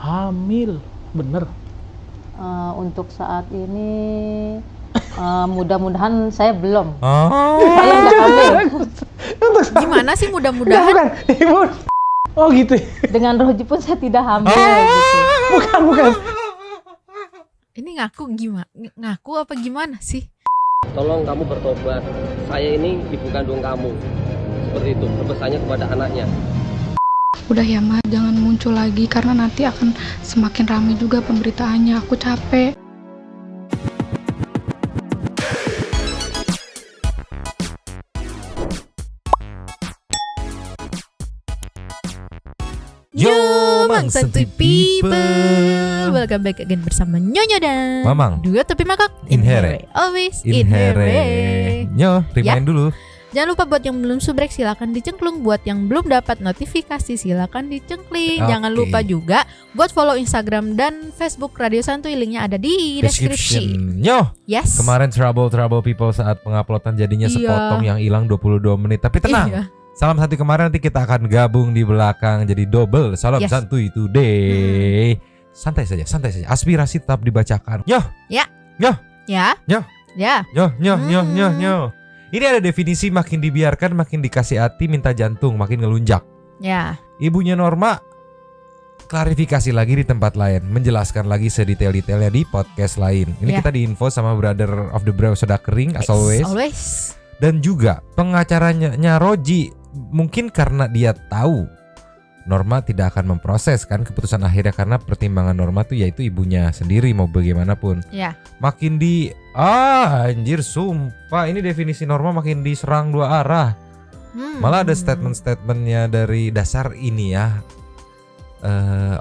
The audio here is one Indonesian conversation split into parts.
Hamil, bener? Untuk saat ini mudah-mudahan saya belum. Saya udah hamil. Gimana sih mudah-mudahan? Ibu. Oh gitu. Dengan Roji pun saya tidak hamil gitu. Bukan. Ini ngaku apa gimana sih? Tolong kamu bertobat. Saya ini ibu kandung kamu. Seperti itu pesannya kepada anaknya. Udah ya Ma, jangan muncul lagi karena nanti akan semakin ramai juga pemberitaannya. Aku capek. Yo, Mang Santuy People, welcome back again bersama Nyonya dan Mamang. Dua Tepi Makak. Inhere. Always Inhere. Nyo, remind dulu. Jangan lupa buat yang belum subrek silakan dicengklung. Buat yang belum dapat notifikasi silakan dicengkling. Jangan lupa juga buat follow Instagram dan Facebook Radio Santuy. Linknya ada di deskripsi. Nyo, Yes. kemarin trouble people saat penguploadan jadinya Iya. sepotong yang hilang 22 menit. Tapi tenang. Iya. Salam Santuy kemarin, nanti kita akan gabung di belakang jadi double. Salam Yes. Santuy today. Santai saja. Aspirasi tetap dibacakan. Nyo. Ya. Nyo. Ya. Nyo. Ya. Nyo. Ini ada definisi makin dibiarkan makin dikasih hati minta jantung makin ngelunjak. Ya. Ibunya Norma klarifikasi lagi di tempat lain, menjelaskan lagi sedetail-detailnya di podcast lain. Ini kita diinfo sama Brother of the Brow Soda Kering as always. Dan juga pengacaranya Roji, mungkin karena dia tahu Norma tidak akan memproses kan keputusan akhirnya, karena pertimbangan Norma tuh yaitu ibunya sendiri mau bagaimanapun. Ya. Makin anjir sumpah, ini definisi Norma makin diserang dua arah. Malah ada statement-statementnya dari dasar ini ya,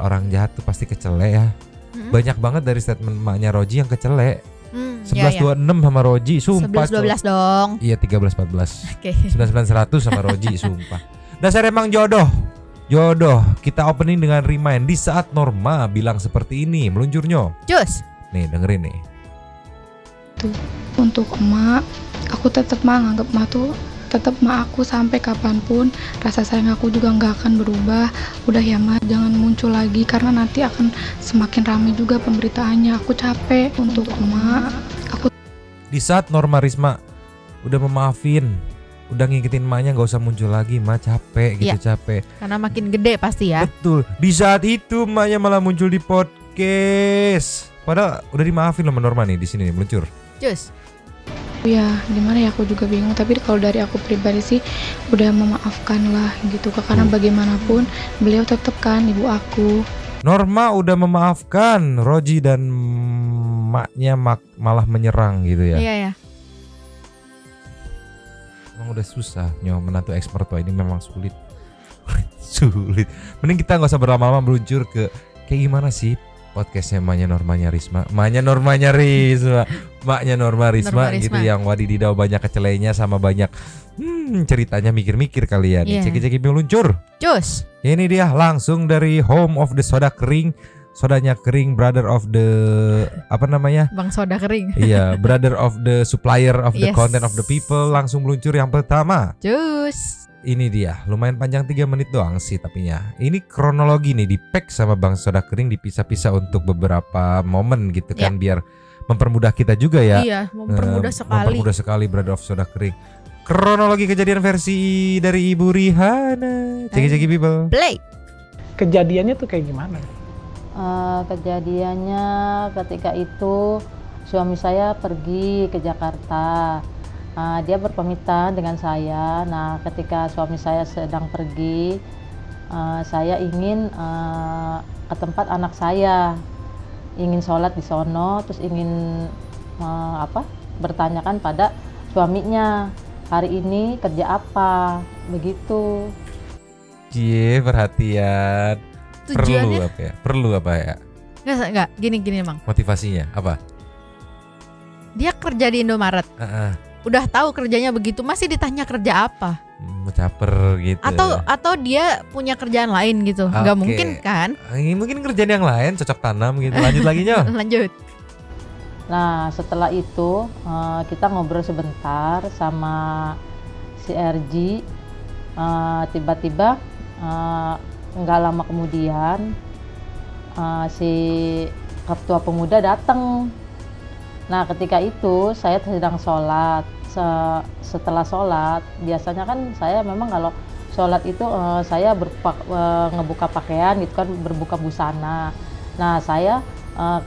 orang jahat tuh pasti kecele ya. Banyak banget dari statement emaknya Roji yang kecele. 11-26 sama Roji sumpah. 11-12 dong. Iya 13-14. Oke. 99-100 sama Roji sumpah. Dasar emang jodoh. Kita opening dengan remind di saat Norma bilang seperti ini, meluncurnya. Cus. Nih dengerin nih. Tuh, untuk emak, aku tetap nganggap emak tuh tetap emak aku sampai kapanpun. Rasa sayang aku juga nggak akan berubah. Udah ya Ma, jangan muncul lagi karena nanti akan semakin ramai juga pemberitaannya. Aku capek untuk emak. Di saat Norma Risma udah memaafin, udah ngikutin emaknya, gak usah muncul lagi, emak capek gitu. Iya. Capek. Karena makin gede pasti ya. Betul. Di saat itu emaknya malah muncul di podcast. Padahal udah dimaafin loh sama Norma nih di sini nih meluncur. Cus. Ya gimana ya, aku juga bingung. Tapi kalau dari aku pribadi sih udah memaafkan lah gitu Kak. Karena bagaimanapun beliau tetap kan ibu aku. Norma udah memaafkan Roji dan maknya malah menyerang gitu ya. Iya. Emang udah susah menantu eksmertua ini, memang sulit. Sulit. Mending kita gak usah berlama-lama meluncur ke kayak gimana sih podcastnya Maknya Norma Risma. Maknya Norma Risma gitu, yang wadididau banyak kecelainya sama banyak ceritanya, mikir-mikir kalian. Ceki-ceki meluncur. Cus. Ini dia langsung dari home of the soda kering. Sodanya kering, brother of the apa namanya? Bang Soda Kering. Iya, brother of the supplier of the Yes. content of the people. Langsung meluncur yang pertama. Cus. Ini dia, lumayan panjang 3 menit doang sih tapinya. Ini kronologi nih, di-pack sama Bang Soda Kering, dipisah-pisah untuk beberapa momen gitu kan, biar mempermudah kita juga ya. Iya, mempermudah sekali. Mempermudah sekali Brother of Soda Kering. Kronologi kejadian versi dari Ibu Rihana. Ceki-ceki people. Play. Kejadiannya tuh kayak gimana? Kejadiannya ketika itu suami saya pergi ke Jakarta. Dia berpamitan dengan saya. Nah, ketika suami saya sedang pergi, saya ingin ke tempat anak saya, ingin sholat di sono, terus ingin bertanyakan pada suaminya, hari ini kerja apa, begitu. Cie, perhatian. Tujuannya? Perlu apa ya? Enggak, gini Bang. Motivasinya apa? Dia kerja di Indomaret. Udah tahu kerjanya begitu, masih ditanya kerja apa? Caper gitu. Atau dia punya kerjaan lain gitu. Nggak mungkin kan? Mungkin kerjaan yang lain, cocok tanam gitu. Lanjut lagi Nyo. Lanjut. Nah, setelah itu kita ngobrol sebentar sama si RG. Tiba-tiba nggak lama kemudian si ketua pemuda datang. Nah ketika itu saya sedang sholat. Setelah sholat biasanya kan saya memang kalau sholat itu saya ngebuka pakaian gitu kan, berbuka busana. Nah saya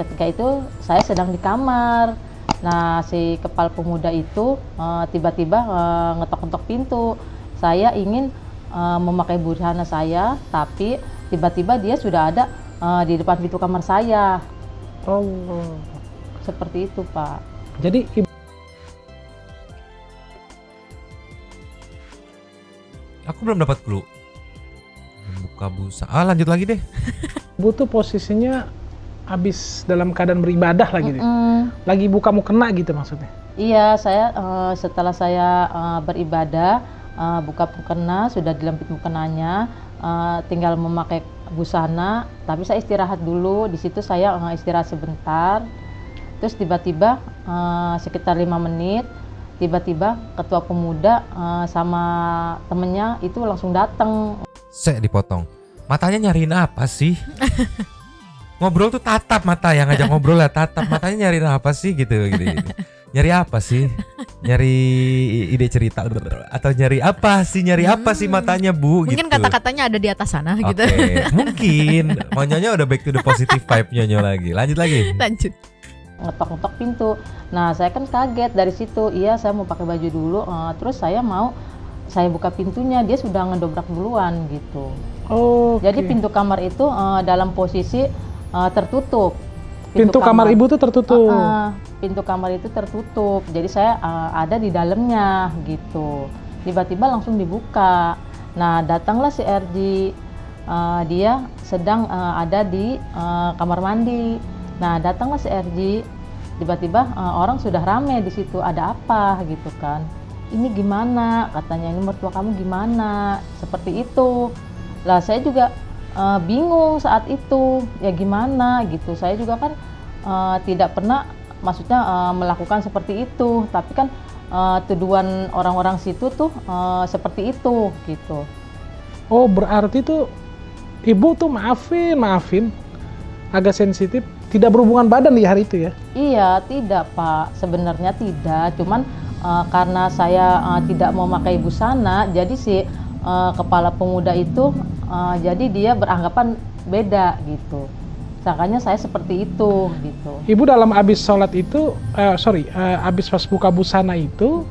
ketika itu saya sedang di kamar. Nah si kepala pemuda itu tiba-tiba ngetok-ngetok pintu. Saya ingin memakai busana saya, tapi tiba-tiba dia sudah ada di depan pintu kamar saya. Oh. Seperti itu Pak. Jadi Aku belum dapat clue. Membuka busa. Lanjut lagi deh. ibu tuh posisinya habis dalam keadaan beribadah lagi, lagi buka mukena gitu maksudnya? Iya, saya setelah saya beribadah, buka mukena, sudah dilempit mukenanya, tinggal memakai busana, tapi saya istirahat dulu. Di situ saya istirahat sebentar, terus tiba-tiba sekitar 5 menit, tiba-tiba ketua pemuda sama temennya itu langsung datang. Saya dipotong. Matanya nyariin apa sih? Ngobrol tuh tatap mata, yang ngajak ngobrol ya tatap matanya, nyariin apa sih gitu. Nyari apa sih? Nyari ide cerita atau nyari apa sih? Nyari apa sih matanya Bu? Mungkin gitu. kata-katanya ada di atas sana gitu. Mungkin. Nyonya udah back to the positive vibe Nyonya lagi. Lanjut lagi. Lanjut. Ngetok-ngetok pintu. Nah saya kan kaget dari situ. Iya saya mau pakai baju dulu. Terus saya buka pintunya, dia sudah ngedobrak duluan gitu. Oh. Jadi pintu kamar itu dalam posisi tertutup. Pintu kamar ibu tuh tertutup. Pintu kamar itu tertutup. Jadi saya ada di dalamnya gitu. Tiba-tiba langsung dibuka. Nah datanglah si RG. Dia sedang ada di kamar mandi. Nah datanglah si RG. Tiba-tiba orang sudah rame di situ. Ada apa gitu kan? Ini gimana? Katanya ini mertua kamu gimana? Seperti itu. Lah saya juga bingung saat itu, ya gimana gitu. Saya juga kan tidak pernah, maksudnya melakukan seperti itu. Tapi kan tuduhan orang-orang situ tuh seperti itu gitu. Oh berarti tuh ibu tuh maafin, agak sensitif, tidak berhubungan badan di hari itu ya? Iya tidak Pak, sebenarnya tidak. Cuman karena saya tidak mau pakai busana, jadi si kepala pemuda itu jadi dia beranggapan beda gitu. Makanya saya seperti itu gitu. Ibu dalam abis sholat itu, abis pas buka busana itu,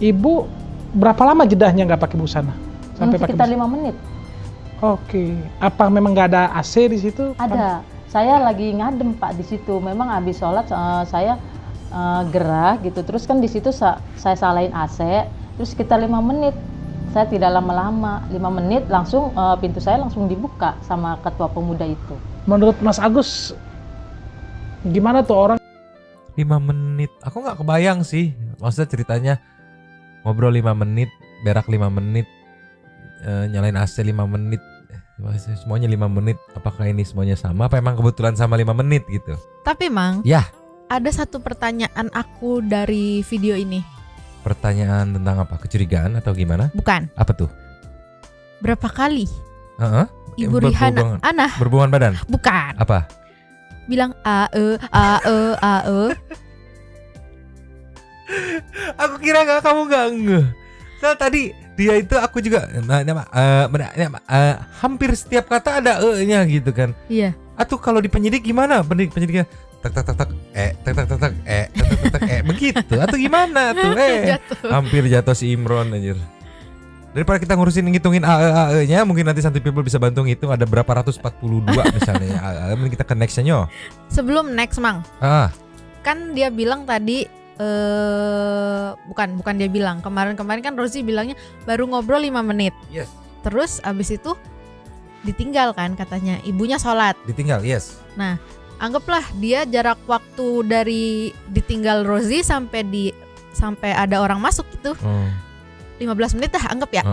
ibu berapa lama jedahnya nggak pakai busana? Sampai Sekitar pakai 5 menit. Oke. Apa memang nggak ada AC di situ? Ada. Saya lagi ngadem Pak di situ. Memang abis sholat saya gerah gitu. Terus kan di situ saya salahin AC. Terus sekitar 5 menit. Saya tidak lama-lama, 5 menit langsung pintu saya langsung dibuka sama ketua pemuda itu. Menurut Mas Agus, gimana tuh orang? 5 menit, aku nggak kebayang sih. Maksudnya ceritanya ngobrol 5 menit, berak 5 menit, nyalain AC 5 menit, semuanya 5 menit. Apakah ini semuanya sama? Apa emang kebetulan sama 5 menit gitu? Tapi Mang, Ya. Ada satu pertanyaan aku dari video ini. Pertanyaan tentang apa? Kecurigaan atau gimana? Bukan. Apa tuh? Berapa kali Heeh. Ibu Rihana Anah? Berhubungan badan? Bukan. Apa? Bilang ae. Aku kira kamu nggak ngeh. Soal tadi dia itu aku juga hampir setiap kata ada e-nya gitu kan. Iya. Atau kalau di penyidik gimana? Penyidiknya tak begitu atau gimana tuh hampir jatuh si Imron anjir. Daripada kita ngurusin ngitungin AE-nya, mungkin nanti Santuy People bisa bantu ngitung ada berapa 142 misalnya AE. Mending kita ke next-nya. Sebelum next Mang. Kan dia bilang tadi bukan dia bilang. Kemarin kan Rozi bilangnya baru ngobrol 5 menit. Yes. Terus abis itu ditinggal kan katanya. Ibunya sholat. Ditinggal, yes. Nah, anggaplah dia jarak waktu dari ditinggal Rozi sampai ada orang masuk gitu. 15 menit dah anggap ya.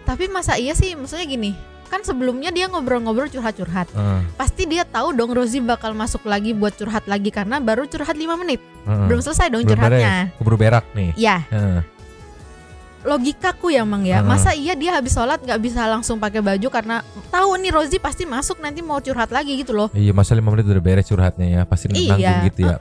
Tapi masa iya sih, maksudnya gini, kan sebelumnya dia ngobrol-ngobrol curhat-curhat. Pasti dia tahu dong Rozi bakal masuk lagi buat curhat lagi karena baru curhat 5 menit. Belum selesai dong curhatnya. Keburu berak nih. Iya. logikaku ya Mang ya, masa iya dia habis sholat nggak bisa langsung pakai baju karena tahu nih Rozi pasti masuk nanti mau curhat lagi gitu loh. Iya, masa 5 menit udah beres curhatnya ya, pasti nanggung gitu ya.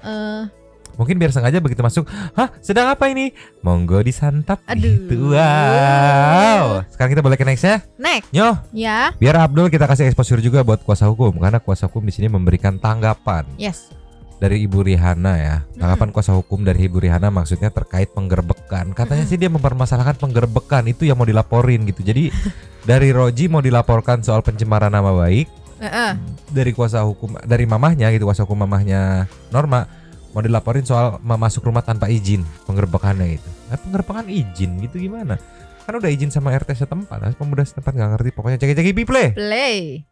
Mungkin biar sengaja begitu masuk, hah sedang apa ini? Monggo disantap. Aduh. Gitu. Wow. Sekarang kita boleh ke next ya. Next. Nyoh. Ya. Biar Abdul kita kasih exposure juga buat kuasa hukum, karena kuasa hukum di sini memberikan tanggapan. Yes. Dari Ibu Rihana ya. Tanggapan kuasa hukum dari Ibu Rihana maksudnya terkait penggerbekan. Katanya sih dia mempermasalahkan penggerbekan itu yang mau dilaporin gitu. Jadi dari Roji mau dilaporkan soal pencemaran nama baik. Dari kuasa hukum, dari mamahnya gitu, kuasa hukum mamahnya Norma mau dilaporin soal masuk rumah tanpa izin, penggerbekannya gitu. Nah, penggerbekan izin gitu gimana? Kan udah izin sama RT setempat, pemuda setempat nggak ngerti. Pokoknya cek-cek play.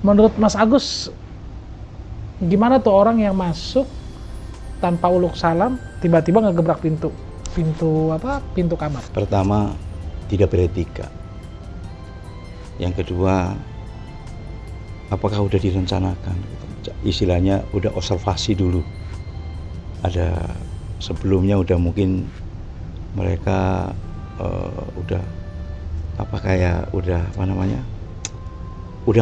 Menurut Mas Agus, gimana tuh orang yang masuk tanpa uluk salam tiba-tiba ngegebrak pintu kamar? Pertama, tidak beretika. Yang kedua, apakah udah direncanakan? Istilahnya udah observasi dulu. Ada sebelumnya udah mungkin mereka udah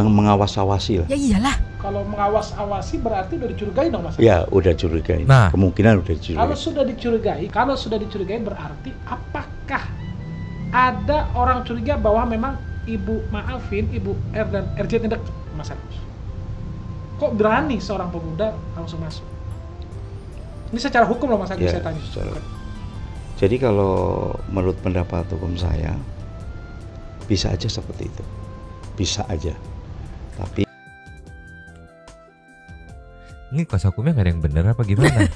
mengawas-awasi lah. Ya iyalah. Kalau mengawas-awasi berarti udah dicurigai dong Mas? Ya udah curigai. Nah, kemungkinan udah curigai. Kalau sudah dicurigai berarti apakah ada orang curiga bahwa memang Ibu R dan RJ tindak Mas Agus? Kok berani seorang pemuda langsung masuk? Ini secara hukum loh Mas Agus saya tanya. Jadi kalau menurut pendapat hukum saya bisa aja seperti itu. Bisa aja. Tapi ini kuasa hukumnya nggak ada yang benar apa gimana?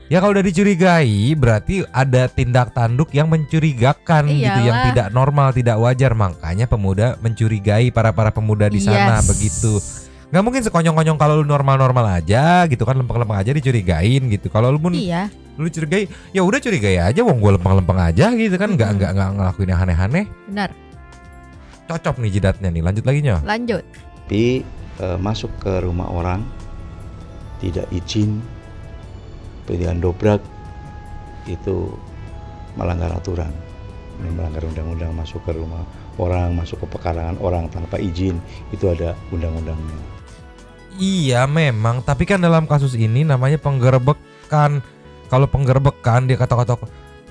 Ya kalau udah dicurigai berarti ada tindak tanduk yang mencurigakan gitu, yang tidak normal, tidak wajar. Makanya pemuda mencurigai para pemuda di sana begitu. Nggak mungkin sekonyong-konyong kalau lu normal-normal aja gitu kan, lempeng-lempeng aja dicurigain gitu. Kalau lu lu curigai, ya udah curigai aja, wong gue lempeng-lempeng aja gitu kan, nggak ngelakuin yang aneh-aneh. Benar. Cocok nih jidatnya nih, lanjut lagi Nyoh. Lanjut. Tapi masuk ke rumah orang tidak izin, pilihan dobrak itu melanggar aturan, melanggar undang-undang. Masuk ke rumah orang, masuk ke pekarangan orang tanpa izin, itu ada undang-undangnya. Iya memang, tapi kan dalam kasus ini namanya penggerbekan. Kalau penggerbekan dia kata-kata,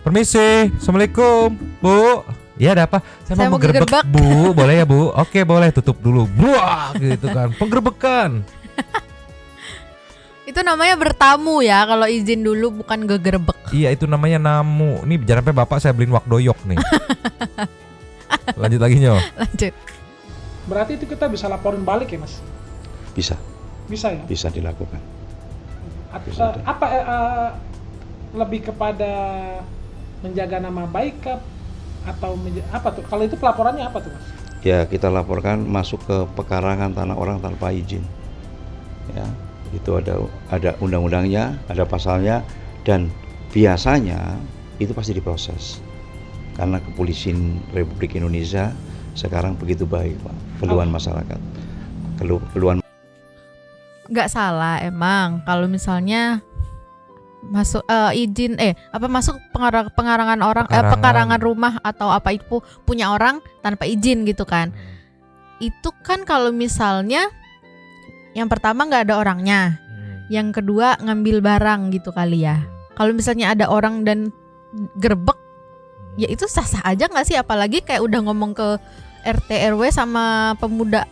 permisi, assalamualaikum Bu. Iya ada apa? Saya mau gerbek Bu, boleh ya Bu? Oke boleh, tutup dulu. Buah gitu kan, penggerbekan. Itu namanya bertamu ya, kalau izin dulu bukan gegerbek. Iya itu namanya namu. Nih jangan sampai bapak saya beliin wakdoyok nih. Lanjut lagi Nyoh. Lanjut. Berarti itu kita bisa laporin balik ya Mas? Bisa ya? Bisa dilakukan. Lebih kepada menjaga nama baik atau apa tuh? Kalau itu pelaporannya apa tuh Mas? Ya kita laporkan masuk ke pekarangan tanah orang tanpa izin. Ya, itu ada undang-undangnya, ada pasalnya, dan biasanya itu pasti diproses. Karena kepolisian Republik Indonesia sekarang begitu baik, Pak. Keluhan masyarakat. Keluhan Nggak salah emang kalau misalnya masuk masuk pekarangan orang, pekarangan rumah atau apa itu punya orang tanpa izin gitu kan. Itu kan kalau misalnya yang pertama nggak ada orangnya, yang kedua ngambil barang gitu kali ya. Kalau misalnya ada orang dan gerbek, ya itu sah-sah aja nggak sih? Apalagi kayak udah ngomong ke RT RW sama pemuda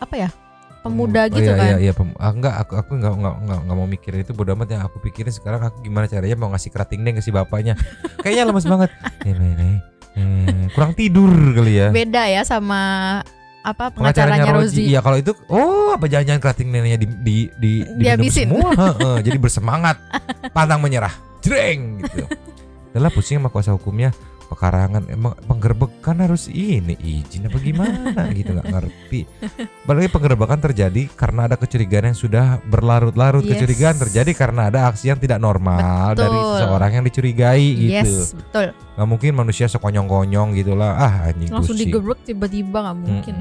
pemuda gitu kan. Iya, aku nggak mau mikirin itu, bodo amat. Yang aku pikirin sekarang aku gimana caranya mau ngasih kerating deh ke si bapaknya. Kayaknya lemes banget. Kurang tidur kali ya. Beda ya sama pengacaranya Rozi. Iya kalau itu apa jangan-jangan kerating neneknya dihabisin semua. Jadi bersemangat, pantang menyerah, jreng gitu. Udah lah pusing sama kuasa hukumnya. Pekarangan emang penggerbekan harus ini izin apa gimana gitu, nggak ngerti. Berarti penggerbekan terjadi karena ada kecurigaan yang sudah berlarut-larut. Kecurigaan terjadi karena ada aksi yang tidak normal dari seseorang yang dicurigai gitu. Yes, betul. Nggak mungkin manusia sekonyong-konyong gitulah. Anjing langsung digebrek tiba-tiba, nggak mungkin.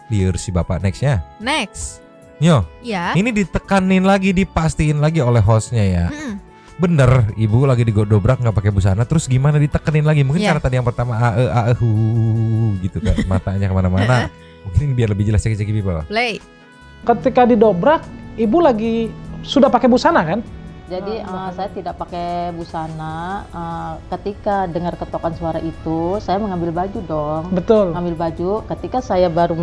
Liur si bapak nextnya. Next. Nyoh. Ya. Ini ditekanin lagi, dipastiin lagi oleh hostnya ya. bener ibu lagi digodobrak nggak pakai busana, terus gimana ditekenin lagi, mungkin karena tadi yang pertama gitu kan, matanya kemana-mana. Mungkin biar lebih jelas cek Biba. Play. Ketika didobrak, ibu lagi sudah pakai busana kan? Jadi saya tidak pakai busana. Ketika dengar ketokan suara itu, saya mengambil baju dong. Betul. Ngambil baju. Ketika saya baru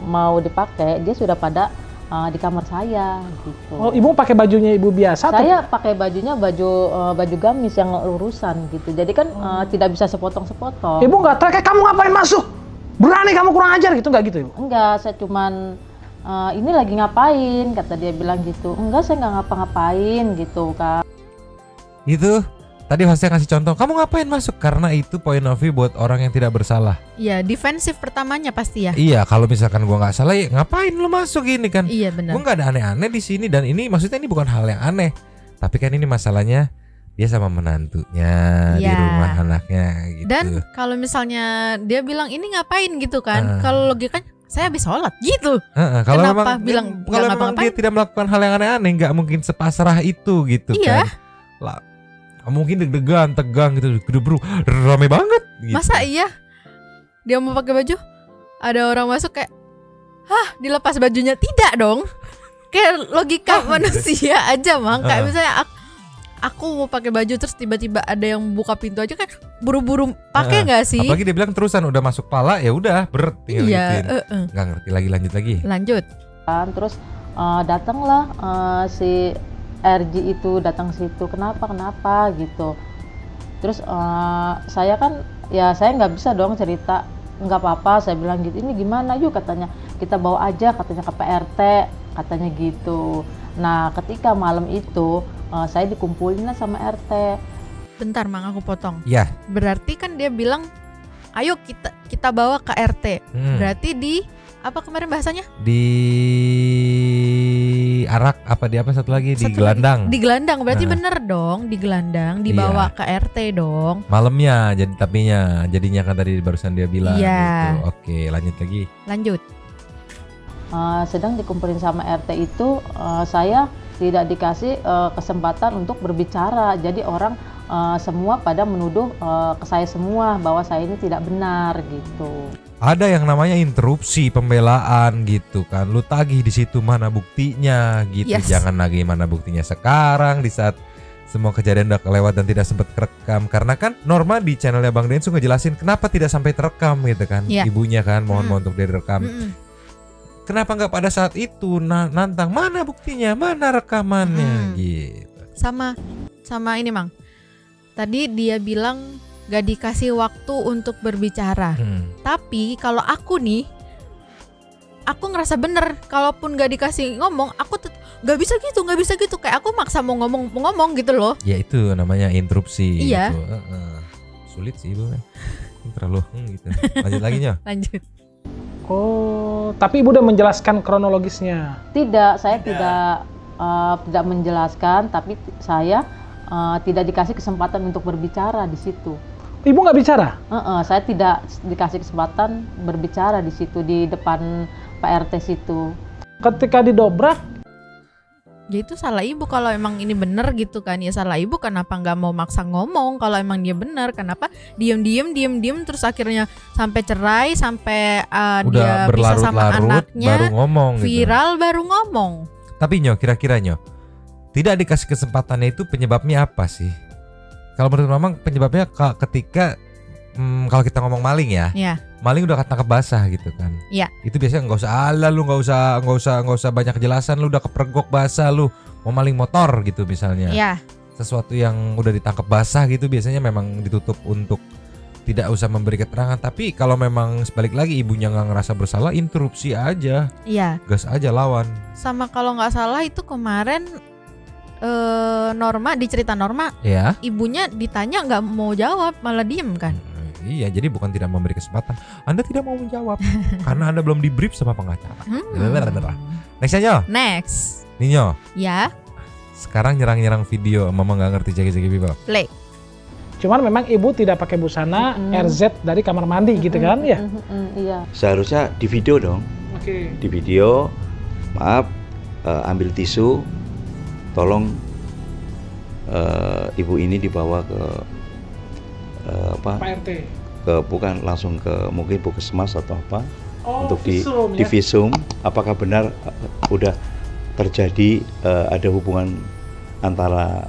mau dipakai, dia sudah pada di kamar saya gitu. Oh, ibu pakai bajunya ibu biasa? Saya pakai bajunya baju gamis yang urusan gitu. Jadi kan tidak bisa sepotong-sepotong. Ibu nggak teriak, kamu ngapain masuk? Berani kamu, kurang ajar gitu, nggak gitu ibu? Enggak, saya cuman ini lagi ngapain, kata dia bilang gitu. Enggak, saya nggak ngapa-ngapain gitu kan. Itu tadi hostnya ngasih contoh, kamu ngapain masuk? Karena itu point of view buat orang yang tidak bersalah. Iya, defensif pertamanya pasti ya. Iya, kalau misalkan gua nggak salah ya ngapain lu masuk ini kan? Iya benar. Gua nggak ada aneh-aneh di sini, dan ini maksudnya ini bukan hal yang aneh. Tapi kan ini masalahnya dia sama menantunya di rumah anaknya gitu. Dan kalau misalnya dia bilang ini ngapain gitu kan, kalau logikanya saya habis sholat gitu. Kalau kenapa memang bilang kalau memang dia tidak melakukan hal yang aneh-aneh, nggak mungkin sepasrah itu gitu kan. Lah, mungkin deg-degan, tegang gitu, bro, rame banget. Gitu. Masa iya dia mau pakai baju, ada orang masuk kayak, dilepas bajunya? Tidak dong. Kayak logika manusia aja mang. Kayak misalnya aku mau pakai baju terus tiba-tiba ada yang buka pintu aja kan buru-buru pakai nggak sih? Apalagi dia bilang terusan udah masuk pala ya udah berat tinggal gituin. Nggak ngerti lagi, lanjut. Terus datanglah si RG itu datang situ, kenapa gitu. Terus saya kan ya saya nggak bisa dong cerita, nggak apa-apa saya bilang gitu. Ini gimana yuk katanya, kita bawa aja katanya ke PRT katanya gitu. Nah ketika malam itu saya dikumpulin sama RT. Bentar mang, aku potong. Ya. Berarti kan dia bilang, ayo kita bawa ke RT. Berarti di apa kemarin bahasanya? Di arak apa di apa satu lagi di gelandang. Di gelandang berarti bener dong, di gelandang dibawa ke RT dong. Malamnya jadinya kan tadi barusan dia bilang gitu. Oke, lanjut lagi. Lanjut. Sedang dikumpulin sama RT itu saya tidak dikasih kesempatan untuk berbicara. Jadi orang semua pada menuduh ke saya semua bahwa saya ini tidak benar gitu. Ada yang namanya interupsi pembelaan gitu kan. Lu tagih di situ, mana buktinya gitu. Jangan lagi mana buktinya sekarang di saat semua kejadian udah kelewat dan tidak sempat kerekam. Karena kan Norma di channelnya Bang Densu ngejelasin kenapa tidak sampai terekam gitu kan. Ibunya kan mohon untuk direkam. Kenapa nggak pada saat itu nantang, mana buktinya, mana rekamannya gitu. Sama ini mang. Tadi dia bilang gak dikasih waktu untuk berbicara. Tapi kalau aku nih, aku ngerasa bener. Kalaupun gak dikasih ngomong, aku gak bisa gitu. Kayak aku maksa mau ngomong gitu loh. Ya itu namanya interupsi. Iya. Gitu. Sulit sih ibu. Terlalu gitu. Lanjut lagi Nyo. Lanjut. Oh, tapi ibu udah menjelaskan kronologisnya? Tidak, saya tidak menjelaskan, tapi saya tidak dikasih kesempatan untuk berbicara di situ. Ibu nggak bicara? Saya tidak dikasih kesempatan berbicara di situ, di depan Pak RT situ. Ketika didobrak, ya itu salah ibu. Kalau emang ini bener gitu kan, ya salah ibu. Kenapa nggak mau maksa ngomong kalau emang dia bener? Kenapa diem terus akhirnya sampai cerai, sampai dia bisa sama anaknya baru ngomong viral gitu. Baru ngomong. Tapi Nyo, kira-kira Nyo, tidak dikasih kesempatannya itu penyebabnya apa sih? Kalau menurut Mamang penyebabnya ketika kalau kita ngomong maling ya. Maling udah ketangkep basah gitu kan. Iya. Itu biasanya nggak usah banyak kejelasan, lu udah kepergok basah, lu mau maling motor gitu misalnya. Iya. Sesuatu yang udah ditangkap basah gitu biasanya memang ditutup untuk tidak usah memberi keterangan. Tapi kalau memang sebalik lagi ibunya nggak ngerasa bersalah, interupsi aja. Iya. Gas aja lawan. Sama kalau nggak salah itu kemarin Norma, di cerita Norma, ibunya ditanya nggak mau jawab, malah diem kan. Iya, jadi bukan tidak memberi kesempatan, Anda tidak mau menjawab karena Anda belum di brief sama pengacara. Next aja. Next. Ninyo. Ya. Sekarang nyerang video, Mama nggak ngerti ceki Biba. Play. Cuman memang ibu tidak pakai busana RZ dari kamar mandi gitu kan ya? Iya. Seharusnya di video dong. Oke. Di video, maaf, ambil tisu, tolong ibu ini dibawa ke Pak RT. Bukan langsung ke mungkin puskesmas atau apa untuk visum, divisum apakah benar udah terjadi ada hubungan antara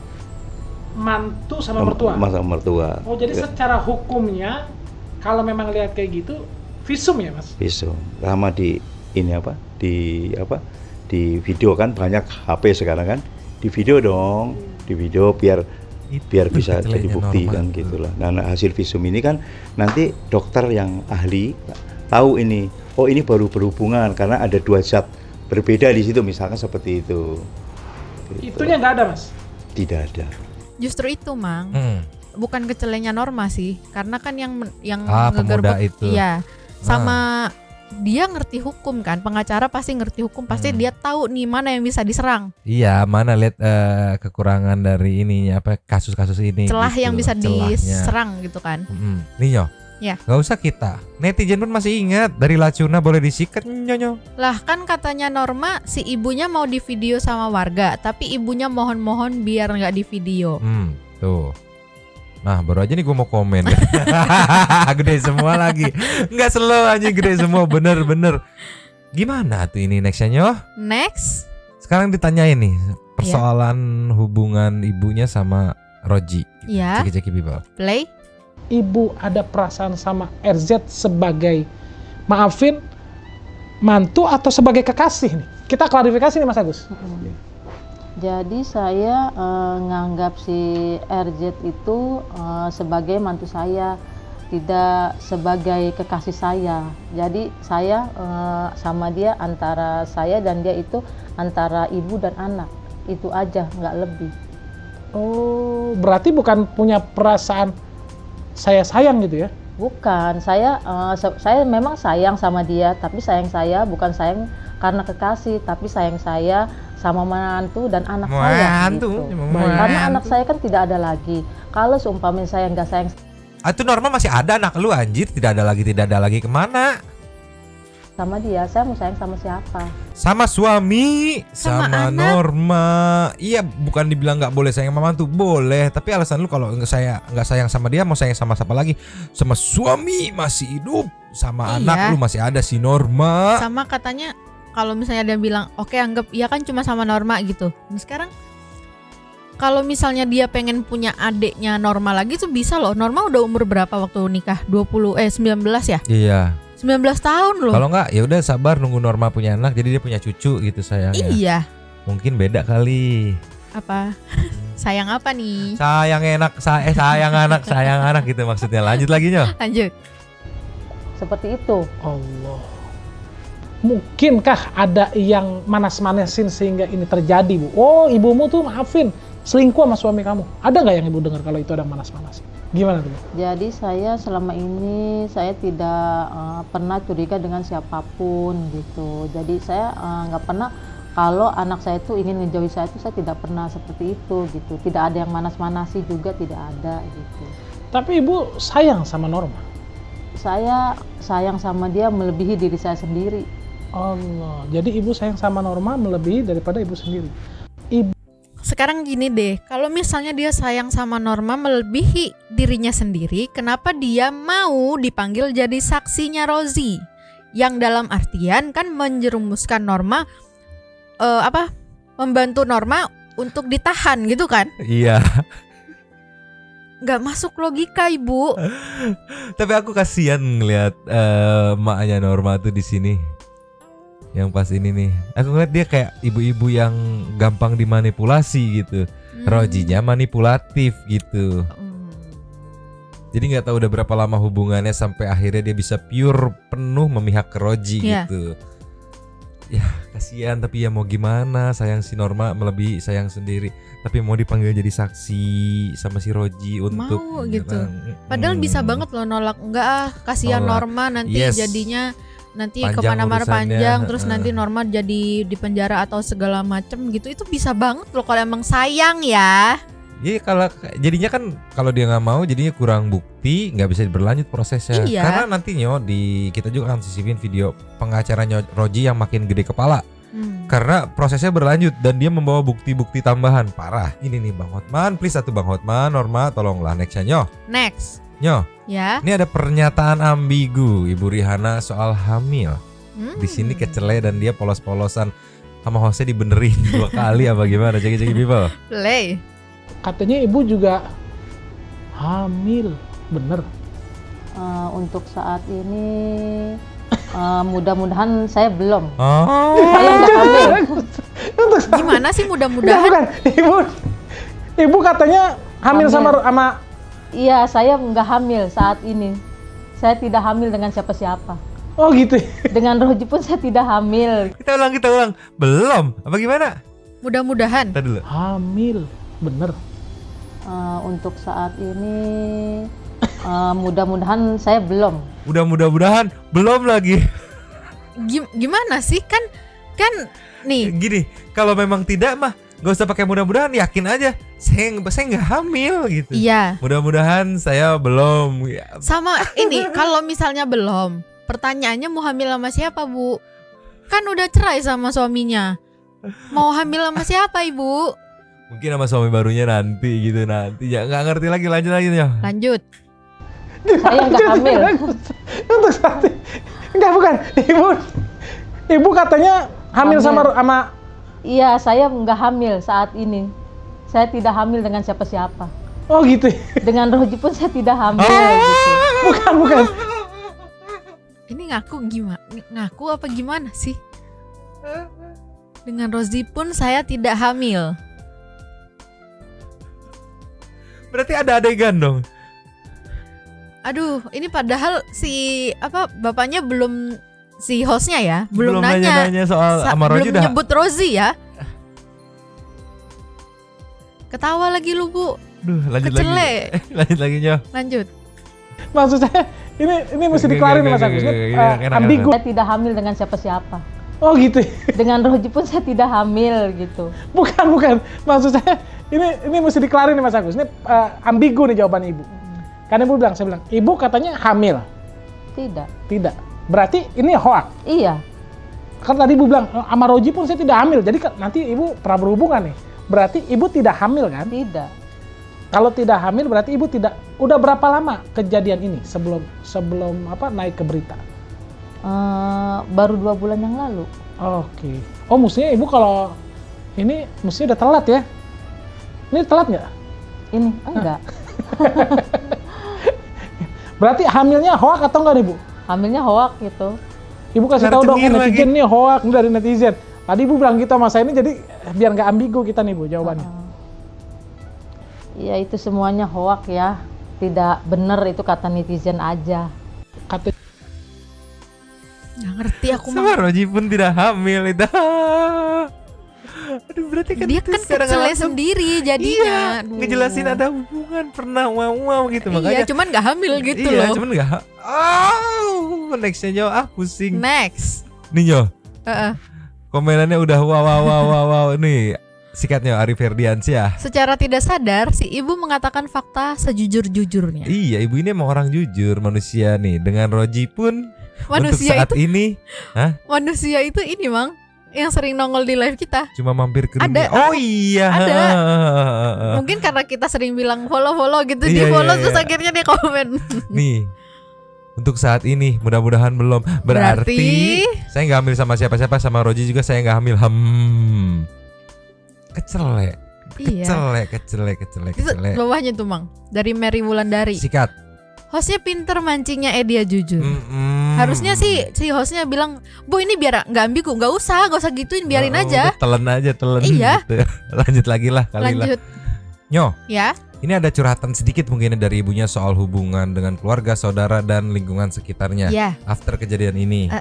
mantu sama mertua. Oh, jadi secara hukumnya kalau memang lihat kayak gitu visum ya, Mas? Visum. Sama di video kan banyak HP sekarang kan. Di video dong, biar bisa jadi bukti kan gitulah. Nah, hasil visum ini kan nanti dokter yang ahli tahu ini. Oh, ini baru berhubungan karena ada 2 zat berbeda di situ misalkan seperti itu. Gitu. Itunya nggak ada, Mas? Tidak ada. Justru itu, Mang. Bukan kecelenya Norma sih, karena kan yang pemuda itu. Iya. Sama dia ngerti hukum kan, pengacara pasti ngerti hukum, pasti dia tahu nih mana yang bisa diserang. Iya, mana lihat kekurangan dari ini kasus-kasus ini. Celah gitu, yang bisa celahnya diserang gitu kan. Ninyo. Ya. Gak usah kita. Netizen pun masih ingat dari Lacuna boleh disikat nyonyo. Lah kan katanya Norma si ibunya mau di video sama warga, tapi ibunya mohon-mohon biar nggak di video. Tuh. Nah baru aja nih gue mau komen. Gede semua lagi. Nggak slow aja, gede semua bener-bener. Gimana tuh ini nextnya nyoh? Next. Sekarang ditanyain nih persoalan hubungan ibunya sama Roji. Iya. Ceki-ceki people. Play. Ibu ada perasaan sama RZ sebagai maafin mantu atau sebagai kekasih nih? Kita klarifikasi nih Mas Agus. Jadi saya nganggap si RZ itu sebagai mantu saya, tidak sebagai kekasih saya. Jadi saya sama dia antara saya dan dia itu antara ibu dan anak, itu aja, nggak lebih. Oh, berarti bukan punya perasaan saya sayang gitu ya? Bukan, saya memang sayang sama dia, tapi sayang saya bukan sayang karena kekasih, tapi sayang saya sama menantu dan anak saya gitu. Karena anak saya kan tidak ada lagi. Kalau seumpamanya saya nggak sayang, itu Norma masih ada anak lu anjir, tidak ada lagi kemana? Sama dia, saya mau sayang sama siapa? Sama suami, sama anak. Norma. Iya, bukan dibilang nggak boleh sayang sama mantu, boleh. Tapi alasan lu kalau nggak sayang sama dia, mau sayang sama siapa lagi? Sama suami masih hidup, sama anak lu masih ada si Norma. Sama katanya kalau misalnya dia bilang oke, anggap ya kan cuma sama Norma gitu. Nah, sekarang kalau misalnya dia pengen punya adiknya Norma lagi tuh bisa loh. Norma udah umur berapa waktu nikah? 19 ya? Iya. 19 tahun loh. Kalau enggak ya udah sabar nunggu Norma punya anak jadi dia punya cucu gitu sayangnya. Iya. Mungkin beda kali. Apa? Sayang apa nih? Sayang anak gitu maksudnya. Lanjut lagi Nyo. Lanjut. Seperti itu. Allah. Mungkinkah ada yang manas-manasin sehingga ini terjadi, Bu? Oh, ibumu tuh maafin selingkuh sama suami kamu. Ada nggak yang ibu dengar kalau itu ada manas-manasin? Gimana tuh? Jadi saya selama ini saya tidak pernah curiga dengan siapapun gitu. Jadi saya nggak pernah kalau anak saya itu ingin ngejauhi saya itu saya tidak pernah seperti itu gitu. Tidak ada yang manas-manasi juga, tidak ada gitu. Tapi ibu sayang sama Norma? Saya sayang sama dia melebihi diri saya sendiri. Allah, jadi ibu sayang sama Norma melebihi daripada ibu sendiri. Sekarang gini deh, kalau misalnya dia sayang sama Norma melebihi dirinya sendiri, kenapa dia mau dipanggil jadi saksinya Rozi? Yang dalam artian kan menjerumuskan Norma, membantu Norma untuk ditahan gitu kan? Iya. Gak masuk logika ibu. Tapi aku kasihan ngelihat maknya Norma tuh di sini. Yang pas ini nih, aku ngeliat dia kayak ibu-ibu yang gampang dimanipulasi gitu. Rojinya manipulatif gitu. Jadi nggak tahu udah berapa lama hubungannya sampai akhirnya dia bisa pure penuh memihak ke Roji gitu. Ya kasihan, tapi ya mau gimana, sayang si Norma melebihi sayang sendiri. Tapi mau dipanggil jadi saksi sama si Roji untuk mau gitu. Padahal bisa banget loh nolak, enggak kasihan Norma nanti jadinya nanti kemana-mana panjang, terus nanti Norma jadi di penjara atau segala macem gitu. Itu bisa banget loh kalau emang sayang ya. Iya, kalau jadinya kan kalau dia nggak mau jadinya kurang bukti, nggak bisa berlanjut prosesnya. Karena nantinya kita juga akan sisipin video pengacaranya Roji yang makin gede kepala. Karena prosesnya berlanjut dan dia membawa bukti-bukti tambahan. Parah. Ini nih Bang Hotman, please satu Bang Hotman, Norma tolonglah nextnya Nyoh. Next. Nyoh. Ya. Ini ada pernyataan ambigu Ibu Rihana soal hamil. Di sini kecele dan dia polos-polosan sama hostnya dibenerin 2 kali apa gimana? Ceki people. Play. Katanya ibu juga hamil, bener? Untuk saat ini mudah-mudahan saya belum. Oh. Saya nggak hamil. Gimana sih Enggak, mudah-mudahan? bukan. Ibu katanya hamil sama Iya, saya nggak hamil saat ini. Saya tidak hamil dengan siapa-siapa. oh gitu. Dengan Roji pun saya tidak hamil. Kita ulang. Belum. Apa gimana? Mudah-mudahan. Tadi dulu. Hamil, bener? Untuk saat ini mudah-mudahan saya belum. Mudah-mudahan belum lagi. Gimana sih kan nih Gini, kalau memang tidak mah gak usah pakai mudah-mudahan, yakin aja saya nggak hamil gitu. iya Mudah-mudahan saya belum. Ya. sama ini kalau misalnya belum, pertanyaannya mau hamil sama siapa Bu? Kan udah cerai sama suaminya, mau hamil sama siapa Ibu? Mungkin sama suami barunya nanti gitu ya nggak ngerti lagi. Lanjut ya. Lanjut. Saya nggak hamil. Untuk saat ini. Enggak, bukan. Ibu katanya hamil sama Iya, saya nggak hamil saat ini. Saya tidak hamil dengan siapa-siapa. oh gitu. Dengan Roji pun saya tidak hamil. Gitu. Bukan. Ini ngaku apa gimana sih? Dengan Rozi pun saya tidak hamil. Berarti ada adegan dong. Aduh, ini padahal bapaknya belum, si hostnya ya belum nanya soal sama Roji, belum nyebut Rozi ya. Ketawa lagi lu Bu. Duh, lanjut Kecele. lagi. Lanjut lagi Nyoh. Lanjut. Maksud saya ini mesti dikelarin Mas Agus. Ini ambigu. Saya tidak hamil dengan siapa-siapa. Oh gitu. Dengan Roji pun saya tidak hamil gitu. Bukan. Maksud saya ini mesti dikelarin Mas Agus. Ini ambigu nih jawaban ibu. Karena saya bilang, ibu katanya hamil. Tidak. Berarti ini hoak. Iya. Kan tadi ibu bilang sama Roji pun saya tidak hamil. Jadi nanti ibu pernah berhubungan nih. Berarti ibu tidak hamil kan? Tidak. Kalau tidak hamil berarti ibu tidak. Udah berapa lama kejadian ini sebelum naik ke berita? Baru 2 bulan yang lalu. Oke. Oh, mestinya ibu kalau ini mestinya udah telat ya? Ini telat nggak? Ini enggak. Berarti hamilnya hoak atau enggak nih Bu? Hamilnya hoak gitu. Ibu kasih tahu dong netizen nih hoak dari netizen. Tadi ibu bilang gitu sama saya ini jadi biar nggak ambigu kita nih Bu jawabannya. Ya itu semuanya hoak ya. Tidak benar itu kata netizen aja. Kata Nggak ngerti aku Sama Roji pun tidak hamil itu. Aduh, berarti kan dia kan kecele sendiri jadinya. Iya, ngejelasin ada hubungan pernah wow gitu makanya. Iya, cuman nggak hamil gitu iya, loh. Cuman nggak. Nextnya Nyoh pusing. Next. Nih Nyoh. Komenannya udah wow. Nih sikatnya Arif Ferdiansyah. Secara tidak sadar si ibu mengatakan fakta sejujur-jujurnya. Iya, ibu ini emang orang jujur manusia nih. Dengan Roji pun manusia untuk saat itu, ini, manusia itu ini Mang yang sering nongol di live kita. Cuma mampir ke Ada. dunia. Oh iya. Ada. Mungkin karena kita sering bilang follow gitu, Iya, di follow iya, terus iya. akhirnya dia komen. Nih, untuk saat ini mudah-mudahan belum. Berarti saya nggak hamil sama siapa-siapa, sama Roji juga saya nggak hamil. Kecele. Iya. Kecele. Itu bawahnya tuh Mang, dari Mary Wulandari. Sikat. Hostnya pinter mancingnya dia jujur. Harusnya sih si hostnya bilang, Bu ini biar nggak ambigu, nggak usah gituin, biarin aja. Telan aja. Iya. Gitu. Lanjut lagi lah kali Lanjut. lah. Nyoh. Ya. Ini ada curhatan sedikit mungkin dari ibunya soal hubungan dengan keluarga, saudara dan lingkungan sekitarnya. Ya. After kejadian ini.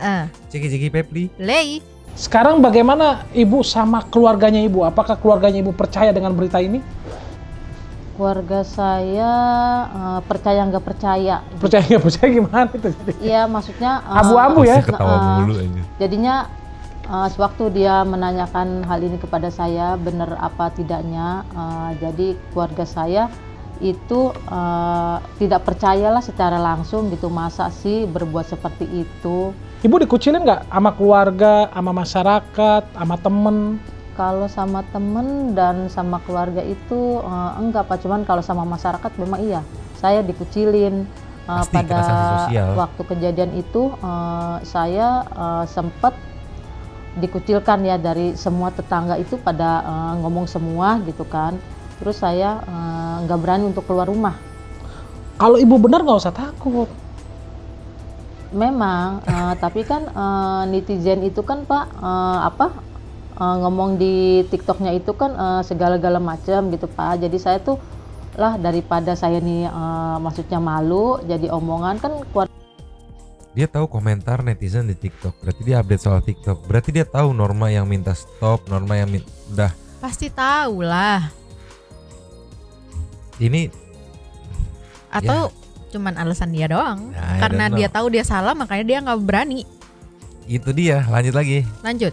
Ciki Pepli. Play. sekarang bagaimana ibu sama keluarganya ibu? Apakah keluarganya ibu percaya dengan berita ini? Keluarga saya percaya nggak percaya. Percaya nggak percaya gimana itu? Iya, maksudnya abu-abu ya. Ketawa mulu aja. Jadinya sewaktu dia menanyakan hal ini kepada saya benar apa tidaknya, jadi keluarga saya itu tidak percayalah secara langsung gitu, masa sih berbuat seperti itu. Ibu dikucilin nggak sama keluarga, sama masyarakat, sama temen? Kalau sama temen dan sama keluarga itu enggak Pak, cuman kalau sama masyarakat memang iya. Saya dikucilin. Pasti, kena Pada sanksi sosial. waktu kejadian itu saya sempat dikucilkan ya, dari semua tetangga itu pada ngomong semua gitu kan. Terus saya nggak berani untuk keluar rumah. Kalau ibu benar nggak usah takut. Memang, tapi kan netizen itu kan Pak ngomong di TikToknya itu kan segala-gala macam gitu Pak. Jadi saya tuh lah, daripada saya nih maksudnya malu jadi omongan kan Dia tahu komentar netizen di TikTok, berarti dia update soal TikTok, berarti dia tahu norma yang minta stop, norma yang udah. Pasti tahu lah. Ini Atau cuman alasan dia doang. Ya, I Karena don't know. dia tahu dia salah, makanya dia nggak berani. itu dia, lanjut lagi. Lanjut.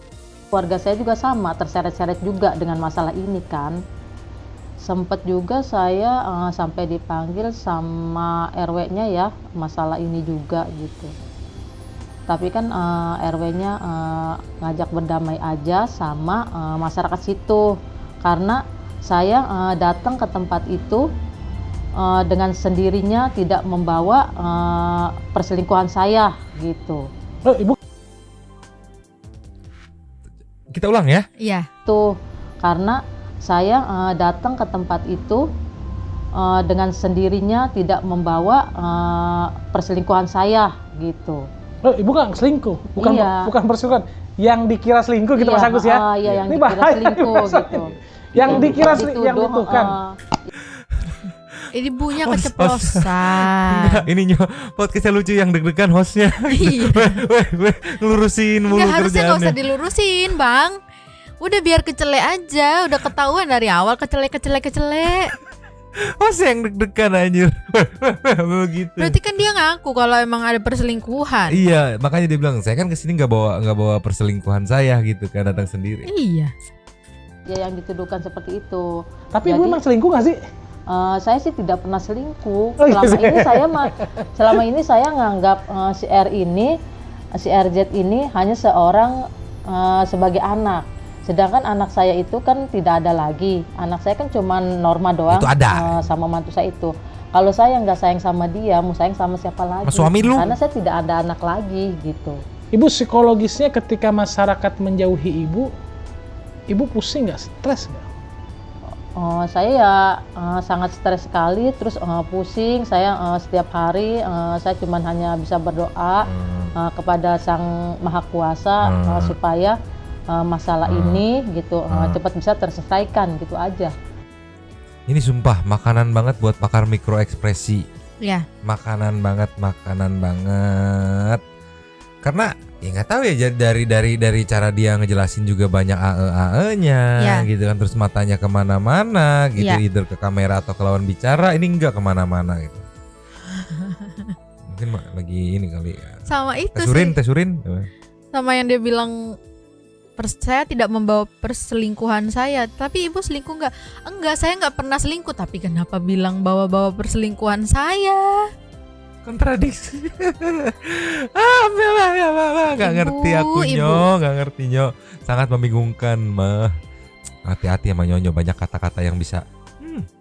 keluarga saya juga sama, terseret-seret juga dengan masalah ini kan. Sempet juga saya sampai dipanggil sama RW-nya ya, masalah ini juga gitu. Tapi kan RW-nya ngajak berdamai aja sama masyarakat situ, karena saya datang ke tempat itu dengan sendirinya tidak membawa perselingkuhan saya gitu. Ibu, Kita ulang ya. Iya. Tuh, karena saya datang ke tempat itu dengan sendirinya tidak membawa perselingkuhan saya gitu. ibu nggak selingkuh, bukan Iya. bukan perselingkuhan. Yang dikira selingkuh gitu Iya, Mas Agus ya. iya, yang Ini dikira bahaya, selingkuh Mas. gitu. Yang dikira Dituduh, yang dituduhkan. Ini ibunya Host. keceplosan. Ini podcastnya lucu, yang deg-degan hostnya. Iya. Weh, ngelurusin mulu Nggak, harusnya nggak usah kerjaannya. dilurusin, Bang. Udah biar kecele aja, udah ketahuan dari awal kecele. Host yang deg-degan anjir. Begitu. Berarti kan dia ngaku kalau emang ada perselingkuhan. Iya, makanya dia bilang, saya kan kesini nggak bawa perselingkuhan saya gitu kan, datang sendiri. Iya. Ya yang dituduhkan seperti itu. Tapi ibu Jadi, emang selingkuh nggak sih? saya sih tidak pernah selingkuh. Oh, iya, Selama ini saya nganggap si RZ ini hanya seorang sebagai anak. Sedangkan anak saya itu kan tidak ada lagi. Anak saya kan cuma Norma doang. Itu ada. Sama mantu saya itu. Kalau saya nggak sayang sama dia, mau sayang sama siapa lagi? Sama suami lu? Karena saya tidak ada anak lagi gitu. Ibu psikologisnya ketika masyarakat menjauhi ibu pusing nggak, stres nggak? Saya ya sangat stres sekali, terus pusing. Saya setiap hari saya cuma hanya bisa berdoa kepada Sang Maha Kuasa supaya masalah ini gitu cepat bisa terselesaikan gitu aja. Ini sumpah makanan banget buat pakar mikro ekspresi. Iya. Makanan banget. Karena ya nggak tahu ya, dari cara dia ngejelasin juga banyak AE-nya Ya. gitu kan, terus matanya kemana-mana gitu, Ya. either ke kamera atau ke lawan bicara, ini enggak kemana-mana gitu. Mungkin lagi ini kali ya. Sama itu Tes sih. urin. Sama yang dia bilang saya tidak membawa perselingkuhan saya. Tapi ibu selingkuh nggak? Enggak, saya nggak pernah selingkuh. Tapi kenapa bilang bawa-bawa perselingkuhan saya? Kontradiksi. Gak ngerti aku nggak ngerti Nyo. Sangat membingungkan mah. Hati-hati sama Nyonyo, banyak kata-kata yang bisa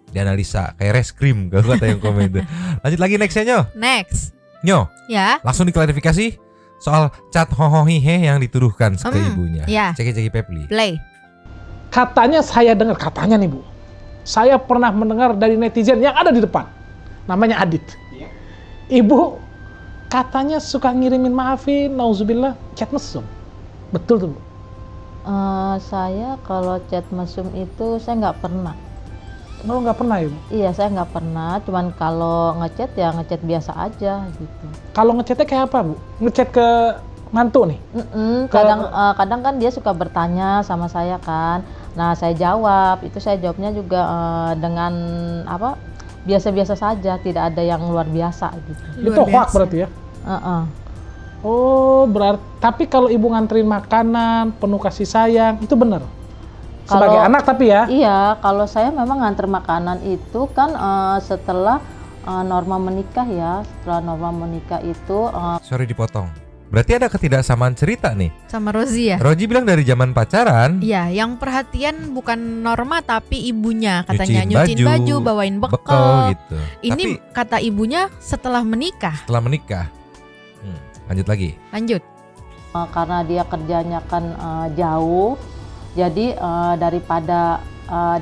dianalisa kayak reskrim kalau kata yang komen itu. Lanjut lagi nextnya Nyo. Next. Nyo, Ya. langsung diklarifikasi soal cat hohohihe yang dituduhkan ke ibunya. Ya. Ceki Pepli. Play. Katanya saya dengar, katanya nih Bu, saya pernah mendengar dari netizen yang ada di depan, namanya Adit. Ibu katanya suka ngirimin maafin, nauzubillah, chat mesum. Betul tuh Bu? Saya kalau chat mesum itu saya nggak pernah. Oh, nggak pernah ya Bu? Iya, saya nggak pernah. Cuman kalau ngechat ya ngechat biasa aja gitu. Kalau ngechatnya kayak apa Bu? Ngechat ke mantu nih? Kadang kan dia suka bertanya sama saya kan. Nah saya jawab. Itu saya jawabnya juga dengan apa? Biasa-biasa saja. Tidak ada yang luar biasa gitu. Itu hoax berarti ya? Oh, berarti. Tapi kalau ibu nganterin makanan, penuh kasih sayang, itu benar? Sebagai anak tapi ya? Iya, kalau saya memang nganter makanan itu kan setelah Norma menikah ya. Setelah Norma menikah itu Sorry dipotong. Berarti ada ketidaksamaan cerita nih. Sama Rozi ya? Rozi bilang dari zaman pacaran. Iya, yang perhatian bukan Norma tapi ibunya. Katanya nyuciin baju, bawain bekal gitu. Ini tapi, kata ibunya setelah menikah. Lanjut lagi. Lanjut. Karena dia kerjanya kan jauh, jadi daripada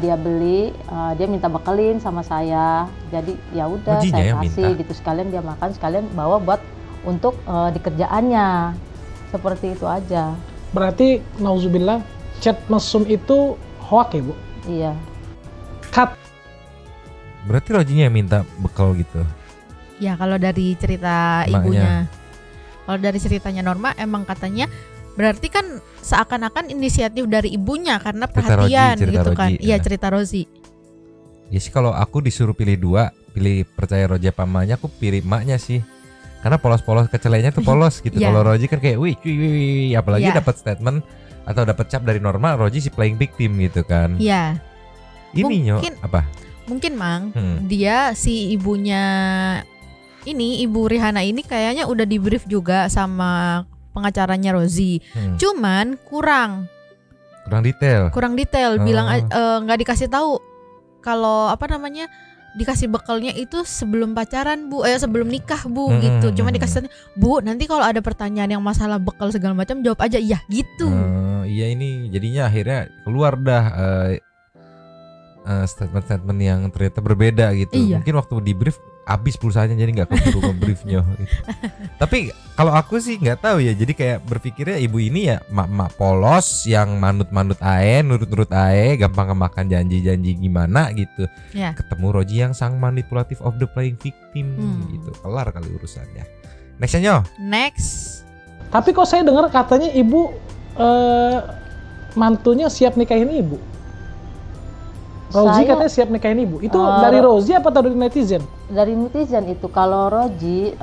dia beli, dia minta bekelin sama saya. Jadi ya udah saya kasih gitu, sekalian dia makan, sekalian bawa buat untuk di kerjaannya. Seperti itu aja. Berarti nauzubillah chat mesum itu hoak ya Bu? Iya. Cut. Berarti Rozinya yang minta bekal gitu. Ya kalau dari cerita ibunya. Kalau dari ceritanya Norma emang katanya berarti kan seakan-akan inisiatif dari ibunya karena perhatian gitu kan. Iya, cerita Rozi. Ya sih kalau aku disuruh pilih 2, pilih percaya Rozi apa emaknya, aku pilih emaknya sih. Karena polos-polos kecelainya tuh polos gitu. Kalau Rozi kan kayak wih apalagi dapat statement atau dapat cap dari Norma, Rozi si playing victim gitu kan. Iya. Ini apa? Mungkin Mang, dia si ibunya ini, Ibu Rihanna ini kayaknya udah di brief juga sama pengacaranya Rozi. Cuman kurang detail. Bilang nggak dikasih tahu kalau dikasih bekalnya itu sebelum pacaran Bu, sebelum nikah Bu gitu. Cuma dikasih Bu, nanti kalau ada pertanyaan yang masalah bekal segala macam jawab aja iya gitu. Iya ini jadinya akhirnya keluar dah statement-statement yang ternyata berbeda gitu. Iya. Mungkin waktu di brief habis pulsanya jadi nggak keburu nge-briefnya gitu. Tapi kalau aku sih nggak tahu ya, jadi kayak berpikirnya ibu ini ya mak polos yang manut-manut ae, nurut-nurut ae, gampang kemakan janji-janji gimana gitu. Ketemu Rozi yang sang manipulatif of the playing victim gitu. Kelar kali urusannya. Nextnya Next. Tapi kok saya dengar katanya ibu mantunya siap nikahin ibu. Rozi katanya siap nikahin ibu. Itu dari Rozi apa dari netizen? Dari netizen itu. Kalau Rozi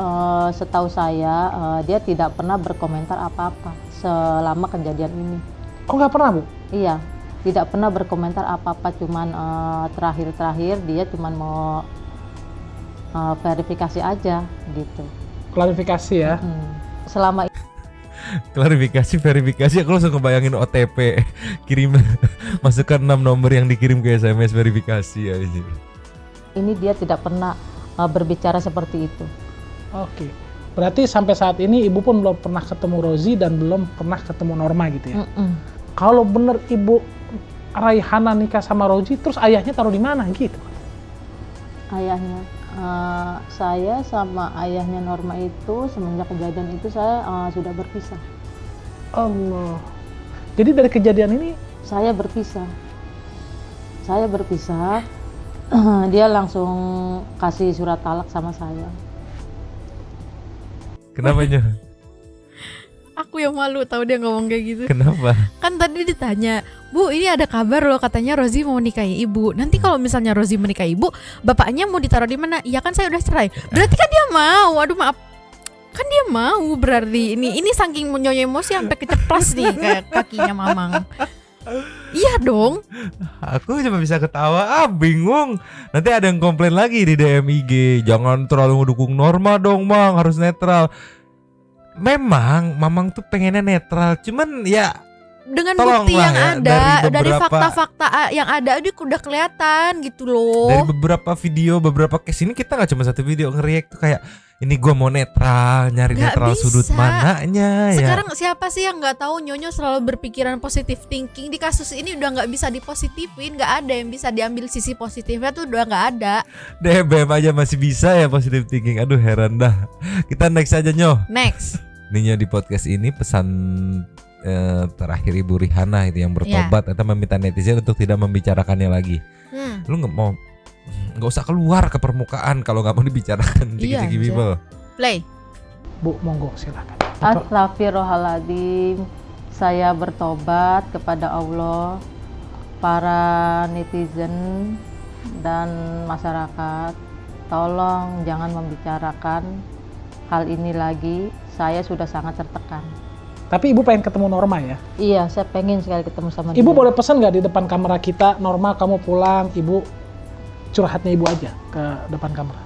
setahu saya dia tidak pernah berkomentar apa-apa selama kejadian ini. Oh nggak pernah Bu? Iya, tidak pernah berkomentar apa-apa. Cuman terakhir dia cuman mau verifikasi aja gitu. Klarifikasi ya? Selama verifikasi aku langsung kebayangin OTP kirim masukkan 6 nomor yang dikirim ke SMS verifikasi ya. Ini dia tidak pernah berbicara seperti itu. Oke. Berarti sampai saat ini ibu pun belum pernah ketemu Rozi dan belum pernah ketemu Norma gitu ya. Kalau bener ibu Rihanna nikah sama Rozi, terus ayahnya taruh di mana gitu? Ayahnya saya sama ayahnya Norma itu semenjak kejadian itu saya sudah berpisah. Allah. Jadi dari kejadian ini saya berpisah. Dia langsung kasih surat talak sama saya. Kenapanya? Aku yang malu tahu dia ngomong kayak gitu. Kenapa? Kan tadi ditanya, Bu ini ada kabar loh katanya Rozi mau nikahi ibu. Nanti kalau misalnya Rozi menikahi ibu, bapaknya mau ditaruh di mana? Iya kan saya udah cerai. Berarti kan dia mau. Aduh maaf. Kan dia mau berarti. Ini saking nyonya emosi sampai keceplas nih kayak kakinya Mamang. Iya dong. Aku cuma bisa ketawa. Bingung. Nanti ada yang komplain lagi di DM IG. Jangan terlalu mendukung Norma dong, Mang. Harus netral. Memang Mamang tuh pengennya netral, cuman ya dengan bukti yang ada dari fakta-fakta yang ada udah kelihatan gitu loh. Dari beberapa video, beberapa case ini kita nggak cuma satu video nge-react tuh kayak ini gua mau netral, nyari gak netral bisa. Sudut mananya. Sekarang siapa sih yang nggak tahu Nyonyo selalu berpikiran positive thinking. Di kasus ini udah nggak bisa dipositifin, nggak ada yang bisa diambil sisi positifnya tuh udah nggak ada. DBM aja masih bisa ya positive thinking. Aduh heran dah. Kita next aja Nyo. Next. Ininya di podcast ini pesan terakhir Ibu Rihanna itu yang bertobat atau meminta netizen untuk tidak membicarakannya lagi. Lu nggak usah keluar ke permukaan kalau nggak mau dibicarakan. Tiki-tiki people. Play. Bu monggo silakan. Astagfirullahaladzim. Saya bertobat kepada Allah, para netizen dan masyarakat. Tolong jangan membicarakan hal ini lagi. Saya sudah sangat tertekan. Tapi ibu pengen ketemu Norma ya? Iya, saya pengen sekali ketemu sama dia. Ibu boleh pesan nggak di depan kamera kita, Norma kamu pulang, ibu curhatnya ibu aja ke depan kamera.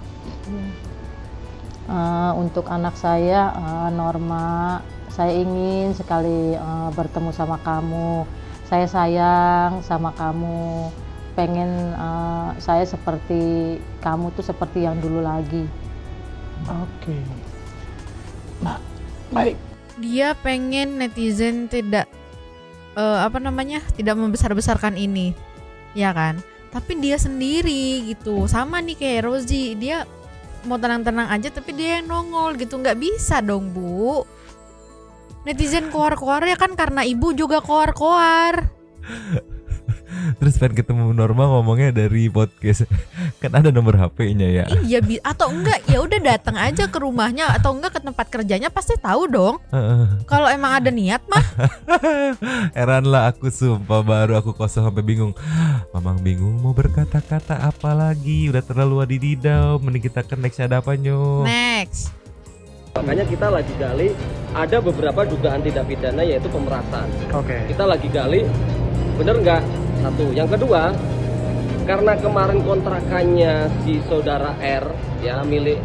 Untuk anak saya, Norma, saya ingin sekali bertemu sama kamu. Saya sayang sama kamu. Pengen saya seperti kamu tuh seperti yang dulu lagi. Oke. Nah, baik. Dia pengen netizen tidak tidak membesar-besarkan ini, ya kan? Tapi dia sendiri gitu, sama nih kayak Rozi, dia mau tenang-tenang aja tapi dia yang nongol gitu, nggak bisa dong Bu. Netizen koar-koar ya kan karena ibu juga koar-koar. Terus pengen ketemu Norma ngomongnya dari podcast. Kan ada nomor HP-nya ya. Iya, atau enggak ya udah datang aja ke rumahnya atau enggak ke tempat kerjanya, pasti tahu dong. Kalau emang ada niat mah. Heran lah aku, sumpah baru aku kosong sampai bingung. Mamang bingung mau berkata-kata apa lagi. Udah terlalu adididau. Mending kita ke next, ada apa Nyo? Next. Makanya kita lagi gali, ada beberapa dugaan tindak pidana yaitu pemerasan. Oke. Kita lagi gali, bener nggak? Satu. Yang kedua, karena kemarin kontrakannya si saudara R ya milik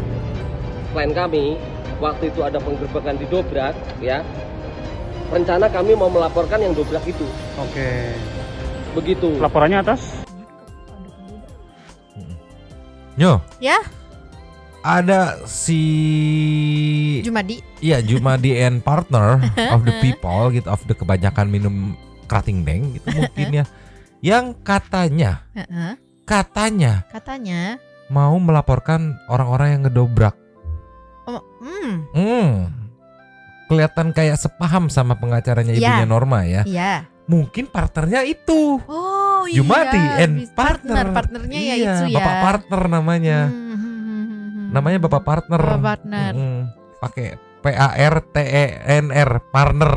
klien kami, waktu itu ada penggerbekan di Dobrak ya. Rencana kami mau melaporkan yang Dobrak itu. Oke. Begitu. Laporannya atas? Nyo. Ya. Ada si Jumadi. Iya, Jumadi and partner of the people gitu, of the kebanyakan minum kerating deng gitu mungkin ya. Yang katanya mau melaporkan orang-orang yang ngedobrak. Kelihatan kayak sepaham sama pengacaranya ibunya Norma ya. Iya. Mungkin partnernya itu. Oh iya. Jumadi and partnernya ya itu ya. Bapak partner namanya. Namanya Bapak partner. Bapak partner. Pakai PARTENR, partner.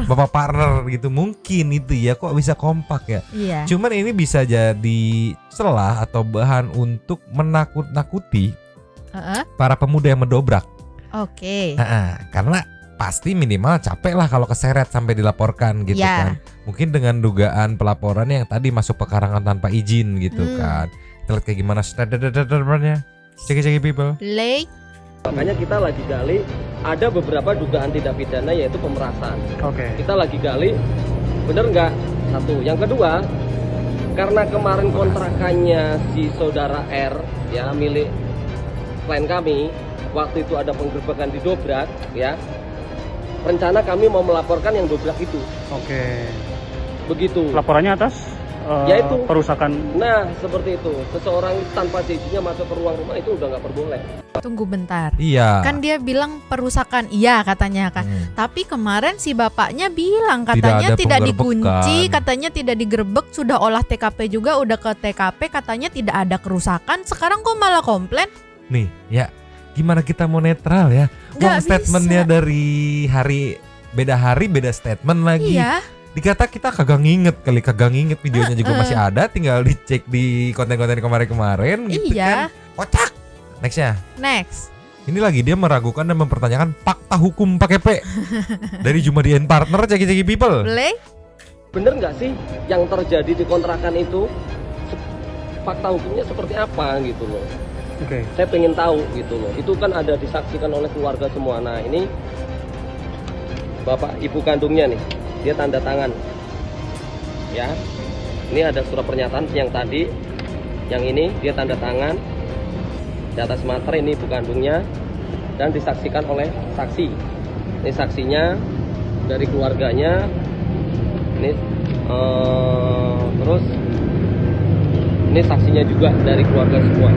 Bapak partner gitu. Mungkin itu ya, kok bisa kompak ya. Iya. Cuman ini bisa jadi celah atau bahan untuk menakut-nakuti para pemuda yang mendobrak. Oke. Karena pasti minimal capek lah kalau keseret sampai dilaporkan gitu kan. Mungkin dengan dugaan pelaporannya yang tadi masuk pekarangan tanpa izin gitu kan. Kita lihat kayak gimana standar-standarnya. Ceki people. Play. Makanya kita lagi gali, ada beberapa dugaan tindak pidana yaitu pemerasan. Oke. Kita lagi gali, bener nggak? Satu. Yang kedua, karena kemarin kontrakannya si saudara R ya milik klien kami, waktu itu ada penggerbekan di Dobrak ya. Rencana kami mau melaporkan yang Dobrak itu. Oke. Begitu. Laporannya atas yaitu perusakan. Nah, seperti itu. Seseorang tanpa izinnya masuk ke ruang rumah itu udah nggak perboleh. Tunggu bentar. Iya. Kan dia bilang perusakan, iya katanya kan. Tapi kemarin si bapaknya bilang katanya tidak dikunci, katanya tidak digerebek, sudah olah TKP juga, udah ke TKP katanya tidak ada kerusakan. Sekarang kok malah komplain? Nih, ya gimana kita mau netral ya? Wong statementnya dari hari beda statement lagi. Iya. Dikata kita kagak nginget videonya juga masih ada, tinggal dicek di konten-konten kemarin-kemarin gitu kan. Kocak. Next. Ini lagi dia meragukan dan mempertanyakan fakta hukum pakai P. Dari Jumadi and partner, ceki people. Play. Bener nggak sih yang terjadi di kontrakan itu? Fakta hukumnya seperti apa gitu loh. Oke. Saya pengen tahu gitu loh. Itu kan ada disaksikan oleh keluarga semua. Nah, ini bapak ibu kandungnya nih. Dia tanda tangan ya, ini ada surat pernyataan yang tadi, yang ini dia tanda tangan di atas materai, ini ibu kandungnya dan disaksikan oleh saksi. Ini saksinya dari keluarganya, ini terus ini saksinya juga dari keluarga semua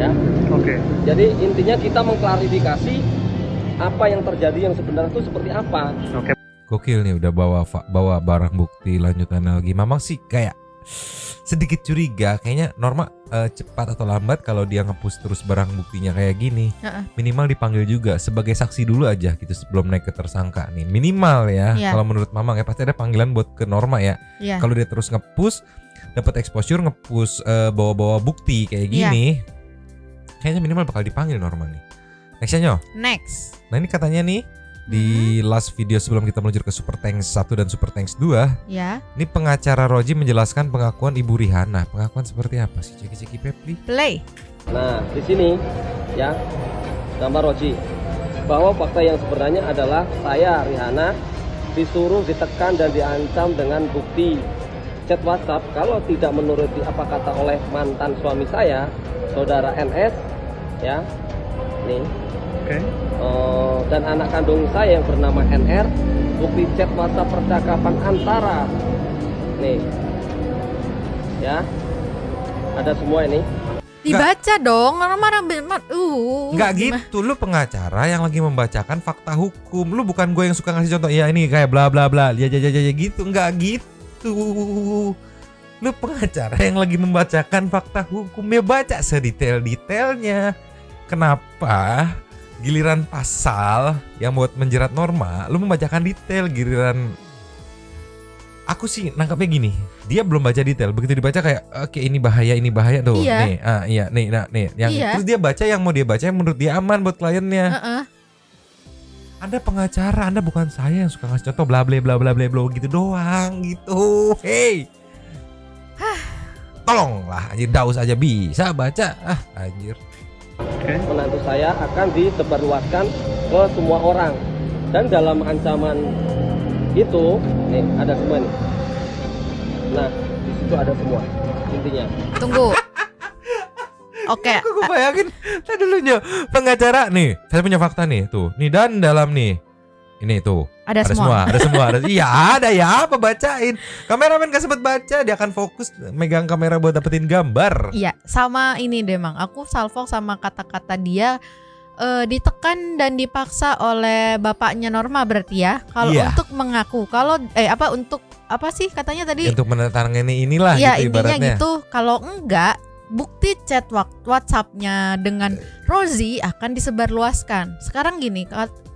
ya. Oke. Jadi intinya kita mengklarifikasi apa yang terjadi yang sebenarnya itu seperti apa. Oke. Gokil nih, udah bawa barang bukti lanjutannya lagi. Mamang sih kayak sedikit curiga, kayaknya Norma cepat atau lambat kalau dia nge-push terus barang buktinya kayak gini, minimal dipanggil juga sebagai saksi dulu aja gitu sebelum naik ke tersangka nih, minimal ya. Kalau menurut Mamang ya pasti ada panggilan buat ke Norma ya. Kalau dia terus nge-push, dapat exposure, nge-push bawa-bawa bukti kayak gini, kayaknya minimal bakal dipanggil Norma nih. Next. Nah ini katanya nih di last video sebelum kita meluncur ke Super Thanks 1 dan Super Thanks 2 ya. Ini pengacara Roji menjelaskan pengakuan Ibu Rihanna. Pengakuan seperti apa sih? Ceki Pepli. Play. Nah, di sini ya, gambar Roji, bahwa fakta yang sebenarnya adalah saya, Rihanna, disuruh ditekan dan diancam dengan bukti chat WhatsApp kalau tidak menuruti apa kata oleh mantan suami saya, saudara NS, ya, nih, dan anak kandung saya yang bernama NR, bukti chat WhatsApp percakapan antara, nih, ya, ada semua ini. Dibaca dong, marah-marah. Nggak gitu, lu pengacara yang lagi membacakan fakta hukum. Lu bukan gue yang suka ngasih contoh. Ya ini kayak bla bla bla, ya gitu. Nggak gitu. Lu pengacara yang lagi membacakan fakta hukum, ya baca sedetail-detailnya. Kenapa giliran pasal yang buat menjerat Norma, lu membacakan detail, giliran aku sih nangkapnya gini, dia belum baca detail, begitu dibaca kayak oke ini bahaya tuh, nih, nih, yang terus dia baca yang mau dia baca yang menurut dia aman buat kliennya. Anda pengacara, Anda bukan saya yang suka ngasih contoh bla bla bla bla bla gitu doang gitu. Hey, tolonglah, anjir, daus aja bisa baca, anjir. Menantu saya akan disebarluaskan ke semua orang, dan dalam ancaman itu nih ada semua nih. Nah, di situ ada semua intinya. Tunggu. Oke. Aku bayangin tadi dulu pengacara nih, saya punya fakta nih tuh. Nih dan dalam nih. Ini tuh. Ada semua. Iya, ada ya, apa bacain. Kameramen gak sempet baca, dia akan fokus megang kamera buat dapetin gambar. Iya, sama ini deh Mang. Aku salfok sama kata-kata dia. Ditekan dan dipaksa oleh bapaknya Norma berarti ya. Kalau untuk mengaku, kalau untuk apa sih katanya tadi? Untuk menandatangani inilah ya, gitu intinya ibaratnya. gitu. Kalau enggak, bukti chat WhatsApp-nya dengan Rozi akan disebarluaskan. Sekarang gini,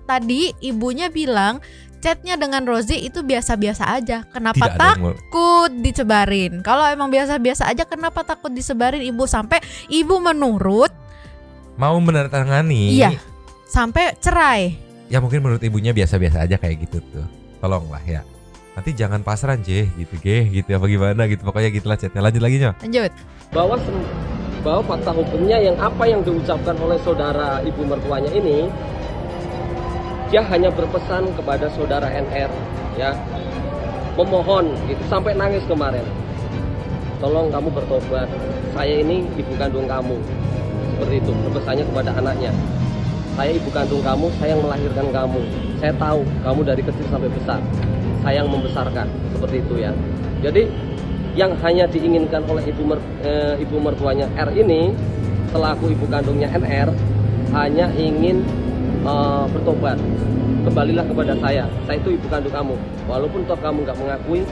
tadi ibunya bilang chatnya dengan Rozi itu biasa-biasa aja. Kenapa takut disebarin? Kalau emang biasa-biasa aja, kenapa takut disebarin ibu sampai ibu menurut mau menandatangani? Iya, sampai cerai. Ya mungkin menurut ibunya biasa-biasa aja kayak gitu tuh. Tolonglah ya. Nanti jangan pasaran gitu apa gimana gitu. Pokoknya gitulah chatnya. Lanjut lagi Nyo. Lanjut. Bahwa fakta hukumnya yang apa yang diucapkan oleh saudara ibu mertuanya ini, dia hanya berpesan kepada saudara NR, ya, memohon gitu sampai nangis kemarin. Tolong kamu bertobat. Saya ini ibu kandung kamu. Seperti itu, pesannya kepada anaknya. Saya ibu kandung kamu, saya yang melahirkan kamu. Saya tahu kamu dari kecil sampai besar. Saya yang membesarkan, seperti itu ya. Jadi yang hanya diinginkan oleh ibu mertuanya R ini, selaku ibu kandungnya NR, hanya ingin bertobat. Kembalilah kepada saya itu ibu kandung kamu. Walaupun toh kamu nggak mengakui,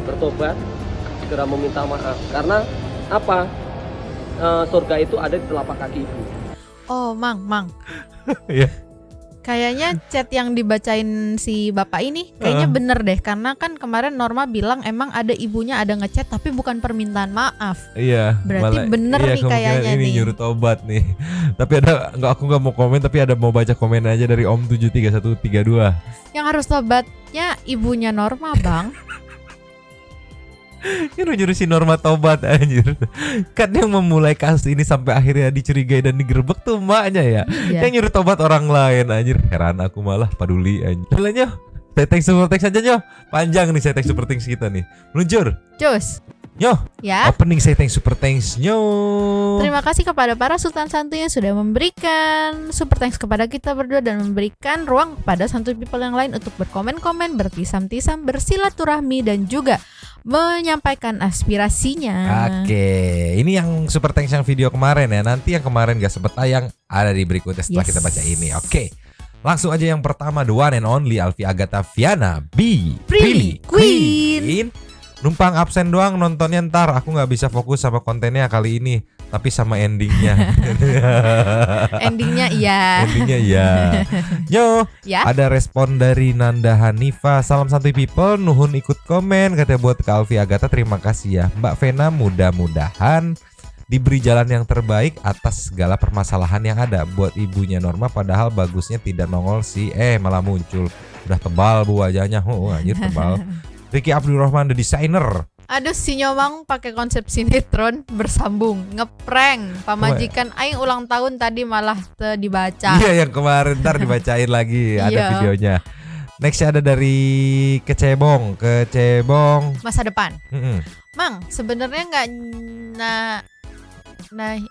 bertobat, segera meminta maaf. Karena apa? Surga itu ada di telapak kaki ibu. Oh, Mang. Iya. Kayaknya chat yang dibacain si bapak ini kayaknya bener deh, karena kan kemarin Norma bilang emang ada ibunya ada ngechat tapi bukan permintaan maaf. Iya. Berarti bener nih kayaknya ini nih. nyuruh tobat nih. Tapi aku nggak mau komen, tapi ada mau baca komen aja dari Om 73132. Yang harus tobatnya ibunya Norma, Bang. Ini nyuruh si Norma tobat anjir. Kan yang memulai kasus ini sampai akhirnya dicurigai dan digerebek tuh emaknya ya. Yang nyuruh tobat orang lain anjir. Heran aku malah peduli anjir. Mulanya Setting super thanks aja Nyo. Panjang nih setting super thanks kita nih. Meluncur. Cus. Nyo. Ya. Opening setting super thanks Nyo. Terima kasih kepada para Sultan Santuy yang sudah memberikan super thanks kepada kita berdua dan memberikan ruang kepada santuy people yang lain untuk berkomen-komen, bertisam-tisam, bersilaturahmi dan juga menyampaikan aspirasinya. Oke, ini yang super thanks yang video kemarin ya. Nanti yang kemarin gak sempet tayang ada di berikutnya setelah kita baca ini. Oke, langsung aja yang pertama, the one and only Alfi Agatha Viana B. Prilly Queen. Numpang absen doang nontonnya ntar. Aku gak bisa fokus sama kontennya kali ini, tapi sama endingnya. Endingnya iya. Endingnya iya. Yo, ya? Ada respon dari Nanda Hanifa. Salam santuy people, nuhun ikut komen. Katanya buat Kak Alfi Agatha, terima kasih ya Mbak Vena, mudah-mudahan diberi jalan yang terbaik atas segala permasalahan yang ada. Buat ibunya Norma, padahal bagusnya tidak nongol sih, malah muncul. Udah tebal bu wajahnya, anjir tebal. Ricky Abdul Rahman the designer, Aduh, si Nyomang pakai konsep sinetron bersambung, ngeprank pamajikan aing ulang tahun tadi malah dibaca. Iya, yang kemarin ntar dibacain lagi ada Iya. videonya. Next ada dari Kecebong Masa depan. Mm-mm. Mang, sebenarnya nggak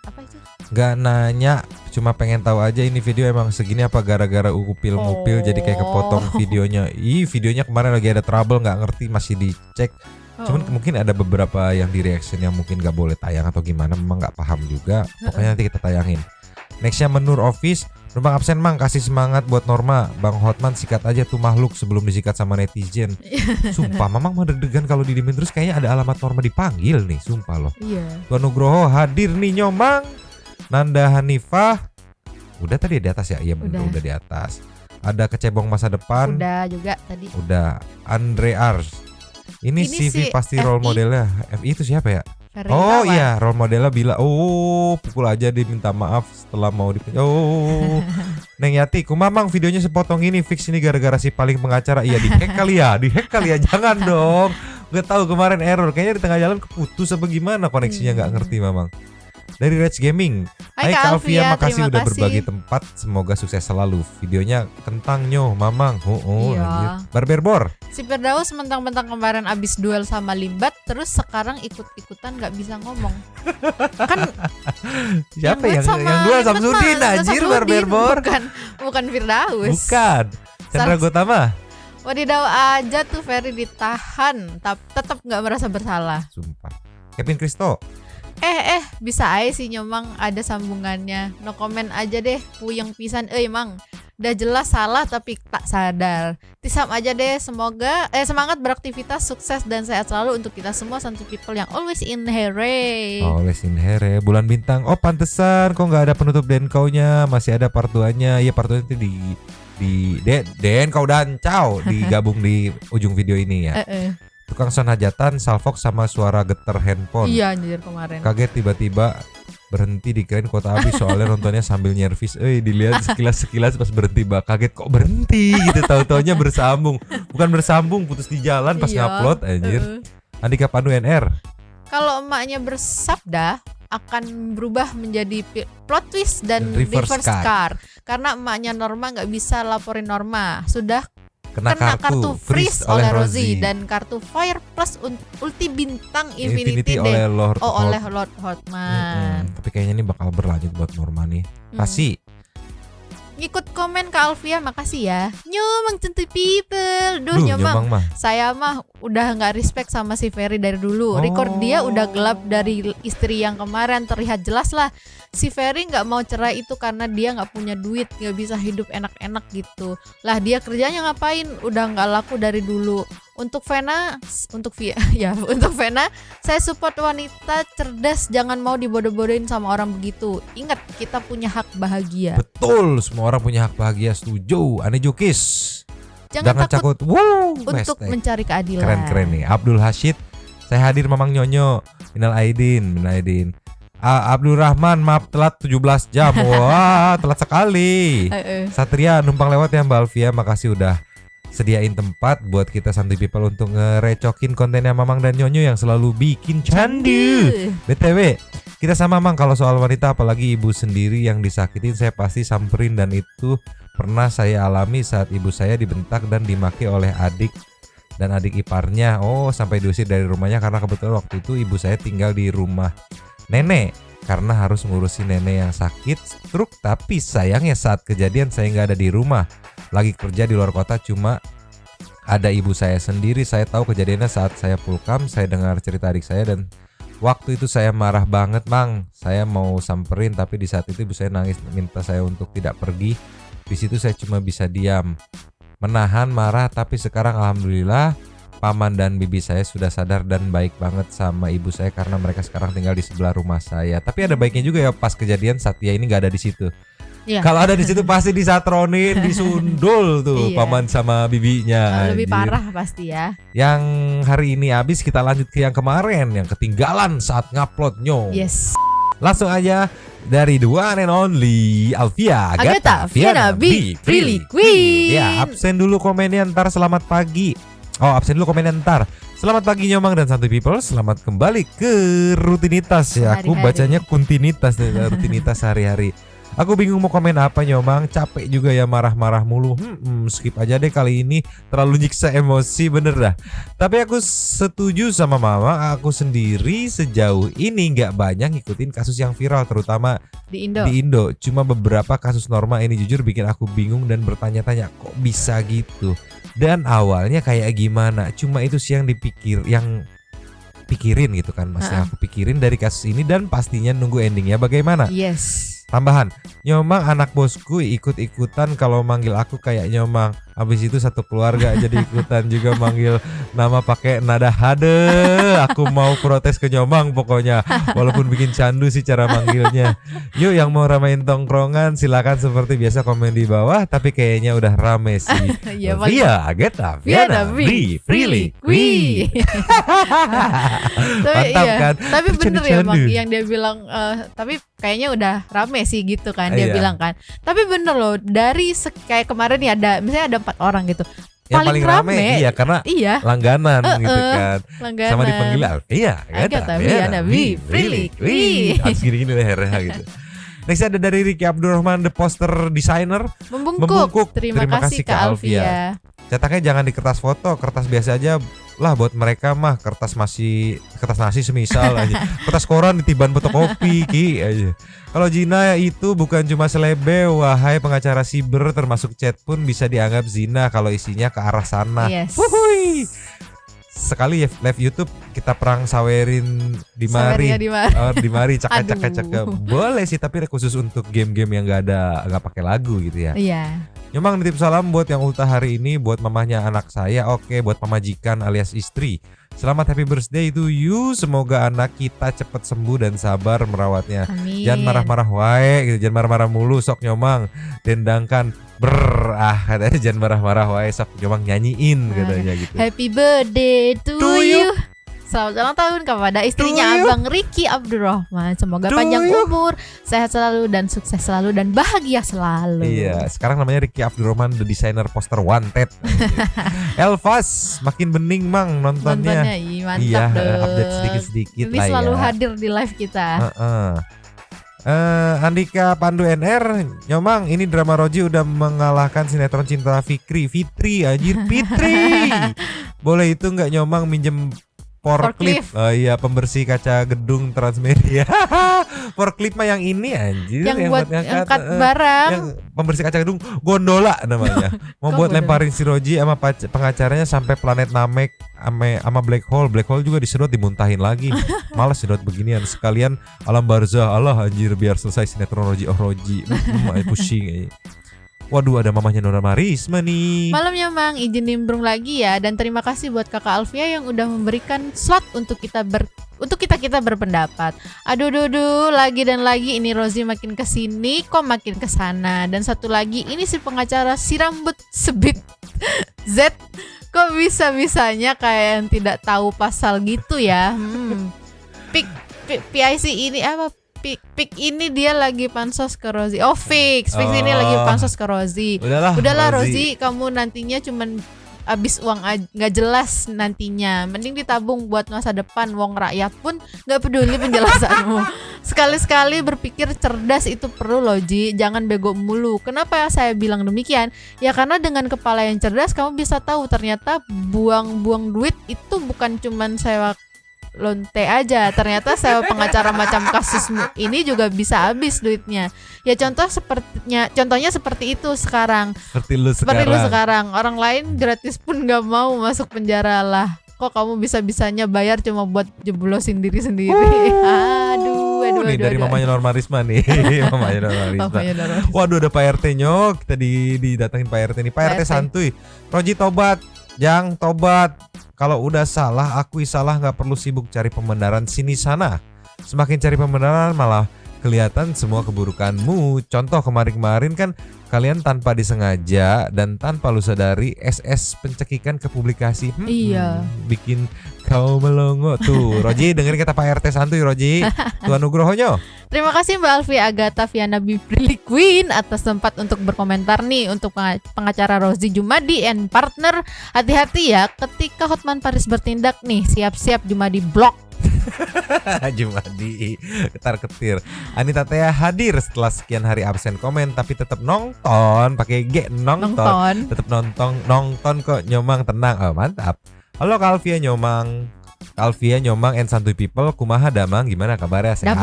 apa itu? Nggak nanya, cuma pengen tahu aja ini video emang segini apa gara-gara ngupil jadi kayak kepotong videonya. Videonya kemarin lagi ada trouble, nggak ngerti, masih dicek. Cuman mungkin ada beberapa yang di reaction yang mungkin nggak boleh tayang atau gimana, memang nggak paham juga. Pokoknya nanti kita tayangin. Nextnya Menur Office, numpang absen Mang, kasih semangat buat Norma. Bang Hotman sikat aja tuh makhluk sebelum disikat sama netizen. Sumpah, Mamang mah deg-degan kalau didiemin terus, kayaknya ada alamat Norma dipanggil nih, sumpah loh. Iya. Tuan Nugroho hadir nih Nyomang. Nanda Hanifah, udah tadi di atas ya? Iya bener, udah di atas. Ada Kecebong Masa Depan. Udah juga tadi. Udah. Andre Ars. Ini CV pasti FI. role modelnya. FI itu siapa ya? Ferry Iya, role modelnya Bila. Pukul aja diminta maaf setelah mau Neng Yati, kumamang videonya sepotong ini fix ini gara-gara si paling pengacara. Iya, dihack kali ya. Jangan dong. Gak tahu kemarin error. Kayaknya di tengah jalan keputus apa gimana koneksinya, nggak ngerti Mamang. Dari Rage Gaming. Hai Kak Alvia, makasih udah berbagi tempat. Semoga sukses selalu. Videonya kentang nyoh Mamang. Iya. Barberbor. Si Firdaus mentang-mentang kemarin abis duel sama Limbat, terus sekarang ikut-ikutan nggak bisa ngomong. Kan siapa yang duel Samsudin anjir, Barberbor? Bukan Firdaus. Bukan. Chandra Gotama. Wadidaw aja tuh Ferry ditahan, tetap nggak merasa bersalah. Sumpah. Kevin Kristo. Bisa aja sih Nyomang ada sambungannya. No comment aja deh, puyeng pisan Mang. Udah jelas salah tapi tak sadar. Tisam aja deh, semoga semangat beraktivitas, sukses dan sehat selalu untuk kita semua Santu People yang always in here. Always in here. Bulan bintang. Oh pantesan kok nggak ada penutup Denkau-nya, masih ada part 2-nya. Iya, part 2 itu di Denkau dan Cow digabung di ujung video ini ya. Tukang sound hajatan, salfok sama suara getar handphone. Iya anjir kemarin. Kaget tiba-tiba berhenti dikirain kuota habis soalnya nontonnya sambil nyervis. Dilihat sekilas pas berhenti kaget kok berhenti gitu, tahu-taunya bersambung. Bukan bersambung, putus di jalan pas ngupload anjir. Andika Pandu NR. Kalau emaknya bersabda akan berubah menjadi plot twist dan reverse car. Karena emaknya Norma nggak bisa laporin Norma. Sudah kena kartu freeze oleh Rosie dan kartu Fire Plus ulti bintang Infinity oleh oleh Lord Hotman. Tapi kayaknya ini bakal berlanjut buat Norma nih. Kasih. Ikut komen Kak Alvia, makasih ya. Nyomang Santu People. Nyomang. Saya mah udah nggak respect sama si Ferry dari dulu. Record dia udah gelap dari istri yang kemarin, terlihat jelas lah. Si Ferry nggak mau cerai itu karena dia nggak punya duit, nggak bisa hidup enak-enak gitu. Lah dia kerjanya ngapain? Udah nggak laku dari dulu. Untuk Vena, saya support wanita cerdas, jangan mau dibodoh-bodohin sama orang begitu. Ingat, kita punya hak bahagia. Betul, semua orang punya hak bahagia, setuju. Ane Jukis. Jangan takut untuk mencari keadilan. Keren nih. Abdul Hashid, saya hadir Mamang Nyonyo. Minal Aidin. Abdul Rahman, maaf telat 17 jam. Wah, telat sekali. Satria, numpang lewat ya Mbak Alvia, makasih udah sediain tempat buat kita Santuy People untuk ngerecokin kontennya Mamang dan Nyonyo yang selalu bikin candu. BTW, kita sama Mamang kalau soal wanita, apalagi ibu sendiri yang disakitin, saya pasti samperin, dan itu pernah saya alami saat ibu saya dibentak dan dimaki oleh adik dan adik iparnya. Sampai diusir dari rumahnya karena kebetulan waktu itu ibu saya tinggal di rumah nenek karena harus ngurusin nenek yang sakit stroke. Tapi sayangnya saat kejadian saya nggak ada di rumah, lagi kerja di luar kota, cuma ada ibu saya sendiri. Saya tahu kejadiannya saat saya pulkam. Saya dengar cerita adik saya dan waktu itu saya marah banget Mang. Saya mau samperin tapi di saat itu ibu saya nangis minta saya untuk tidak pergi. Di situ saya cuma bisa diam, menahan marah. Tapi sekarang alhamdulillah paman dan bibi saya sudah sadar dan baik banget sama ibu saya karena mereka sekarang tinggal di sebelah rumah saya. Tapi ada baiknya juga ya, pas kejadian Satya ini nggak ada di situ. Ya. Kalau ada di situ pasti disatronin, disundul tuh paman sama bibinya. Lebih parah pasti ya. Yang hari ini habis, kita lanjut ke yang kemarin yang ketinggalan saat nguploadnya. Yes. Langsung aja dari the one and only Alvia Agatha Viana B Prilly Queen. Ya, absen dulu komennya ntar, selamat pagi. Absen dulu komennya ntar. Selamat pagi Nyomang dan Santuy People. Selamat kembali ke rutinitas ya. Aku bacanya kuntinitas nih, rutinitas sehari-hari. Aku bingung mau komen apa Nyomang, capek juga ya marah-marah mulu. Skip aja deh kali ini, terlalu nyiksa emosi bener dah. Tapi aku setuju sama Mama, aku sendiri sejauh ini nggak banyak ngikutin kasus yang viral, terutama di Indo. Cuma beberapa kasus Norma ini jujur bikin aku bingung dan bertanya-tanya kok bisa gitu. Dan awalnya kayak gimana, cuma itu sih yang pikirin gitu kan Mas. Yang aku pikirin dari kasus ini dan pastinya nunggu endingnya bagaimana. Yes. Tambahan, Nyomang anak bosku ikut-ikutan kalau manggil aku kayak Nyomang. Habis itu satu keluarga jadi ikutan juga manggil nama pakai nada hade. Aku mau protes ke Nyomang pokoknya. Walaupun bikin candu sih cara manggilnya. Yuk yang mau ramein tongkrongan silakan seperti biasa komen di bawah. Tapi kayaknya udah rame sih. Via, Ageta, Viana, Bri, Prilly, Kui. Mantap kan? Tapi bener ya Mak yang dia bilang. Tapi kayaknya udah rame sih gitu kan dia bilang kan. Tapi bener loh dari kayak kemarin nih misalnya ada 4 orang gitu. Yang paling rame iya karena langganan gitu kan. Sama dipanggil Agata, Viana, Prilly, Kui. Harus gini-gini lehernya gitu. Next ada dari Ricky Abdurrahman, the poster designer. Membungkuk. Terima kasih ke Alvia. Cetaknya jangan di kertas foto, kertas biasa aja lah buat mereka mah, kertas nasi semisal aja. Kertas koran ditiban fotokopi ki aja. Kalau zina itu bukan cuma selebe, wahai pengacara siber, termasuk chat pun bisa dianggap zina kalau isinya ke arah sana. Yes. Wuhui. Sekali live YouTube kita perang sawerin di mari. Di mari cakap. Boleh sih tapi khusus untuk game-game yang nggak pakai lagu gitu ya. Iya. Nyomang nitip salam buat yang ultah hari ini, buat mamahnya anak saya, oke, buat pemajikan alias istri. Selamat happy birthday to you. Semoga anak kita cepat sembuh dan sabar merawatnya. Amin. Jangan marah-marah wae gitu, jangan marah-marah mulu sok Nyomang. Dendangkan katanya jangan marah-marah wae sok Nyomang nyanyiin katanya gitu. Happy birthday to you. Selamat ulang tahun kepada istrinya Abang Ricky Abdurrahman. Semoga panjang umur, sehat selalu dan sukses selalu dan bahagia selalu. Iya, sekarang namanya Ricky Abdurrahman, the designer poster Wanted. Elvas makin bening Mang nontonnya. Mantap iya, dong. Update sedikit-sedikit ini lah ya. selalu hadir di live kita. Andika Pandu NR, Nyomang ini drama Roji udah mengalahkan sinetron Cinta Fitri anjir Fitri. Boleh itu nggak Nyomang minjem forklift? Oh iya, pembersih kaca gedung Transmedia. Forklift mah yang ini anjir, yang buat angkat barang. Yang pembersih kaca gedung gondola namanya. Mau buat lemparin si Roji sama pengacaranya sampai planet Namek sama black hole. Black hole juga disedot dimuntahin lagi. Malas sedot beginian, sekalian alam barzah. Allah anjir biar selesai sinetron Roji pusing. Waduh, ada mamanya Nora Marisma nih. Malamnya Mang, izin nimbrung lagi ya. Dan terima kasih buat Kakak Alvia yang udah memberikan slot untuk kita berpendapat. Aduh, lagi dan lagi ini Rozi makin kesini, kok makin kesana. Dan satu lagi, ini si pengacara si rambut sebit Z, kok bisa-bisanya kayak yang tidak tahu pasal gitu ya. PIC ini apa? Pik ini dia lagi pansos ke Rozi. Oh fix ini lagi pansos ke Rozi. Udahlah Rozi, kamu nantinya cuman habis uang nggak jelas nantinya. Mending ditabung buat masa depan. Wong rakyat pun nggak peduli penjelasanmu. Sekali-sekali berpikir cerdas itu perlu loh Ji. Jangan bego mulu. Kenapa saya bilang demikian? Ya karena dengan kepala yang cerdas kamu bisa tahu ternyata buang-buang duit itu bukan cuman sewa lonte aja, ternyata sewa pengacara macam kasusmu ini juga bisa habis duitnya. Ya contohnya seperti itu sekarang. Seperti lu sekarang. Orang lain gratis pun nggak mau masuk penjara lah. Kok kamu bisa-bisanya bayar cuma buat jeblosin diri sendiri? Aduh, dari mamanya Norma Risma nih. Mamanya Norma Risma. Waduh, ada Pak RT nyok. Kita didatengin Pak RT nih. Pak RT santuy. Roji tobat, Jang tobat. Kalau udah salah, akui salah, nggak perlu sibuk cari pembenaran sini sana. Semakin cari pembenaran malah kelihatan semua keburukanmu. Contoh kemarin kan kalian tanpa disengaja dan tanpa lu sadari SS pencekikan ke publikasi. Iya. Bikin kau melongo tuh. Roji dengerin kata Pak RT santuy Roji. Tuhan Nugrohonya. Terima kasih Mbak Alfi Agatha Viana Biprilly Queen atas tempat untuk berkomentar nih untuk pengacara Rozi Jumadi and partner. Hati-hati ya ketika Hotman Paris bertindak nih, siap-siap Jumadi blok. Jumadi ketar-ketir. Anita Tea hadir setelah sekian hari absen komen tapi tetap nonton, pakai G nonton. Tetap nonton kok Nyomang tenang. Oh, mantap. Halo Kalvia Nyomang and santuy people, kumaha Damang, gimana kabarnya? Sehat?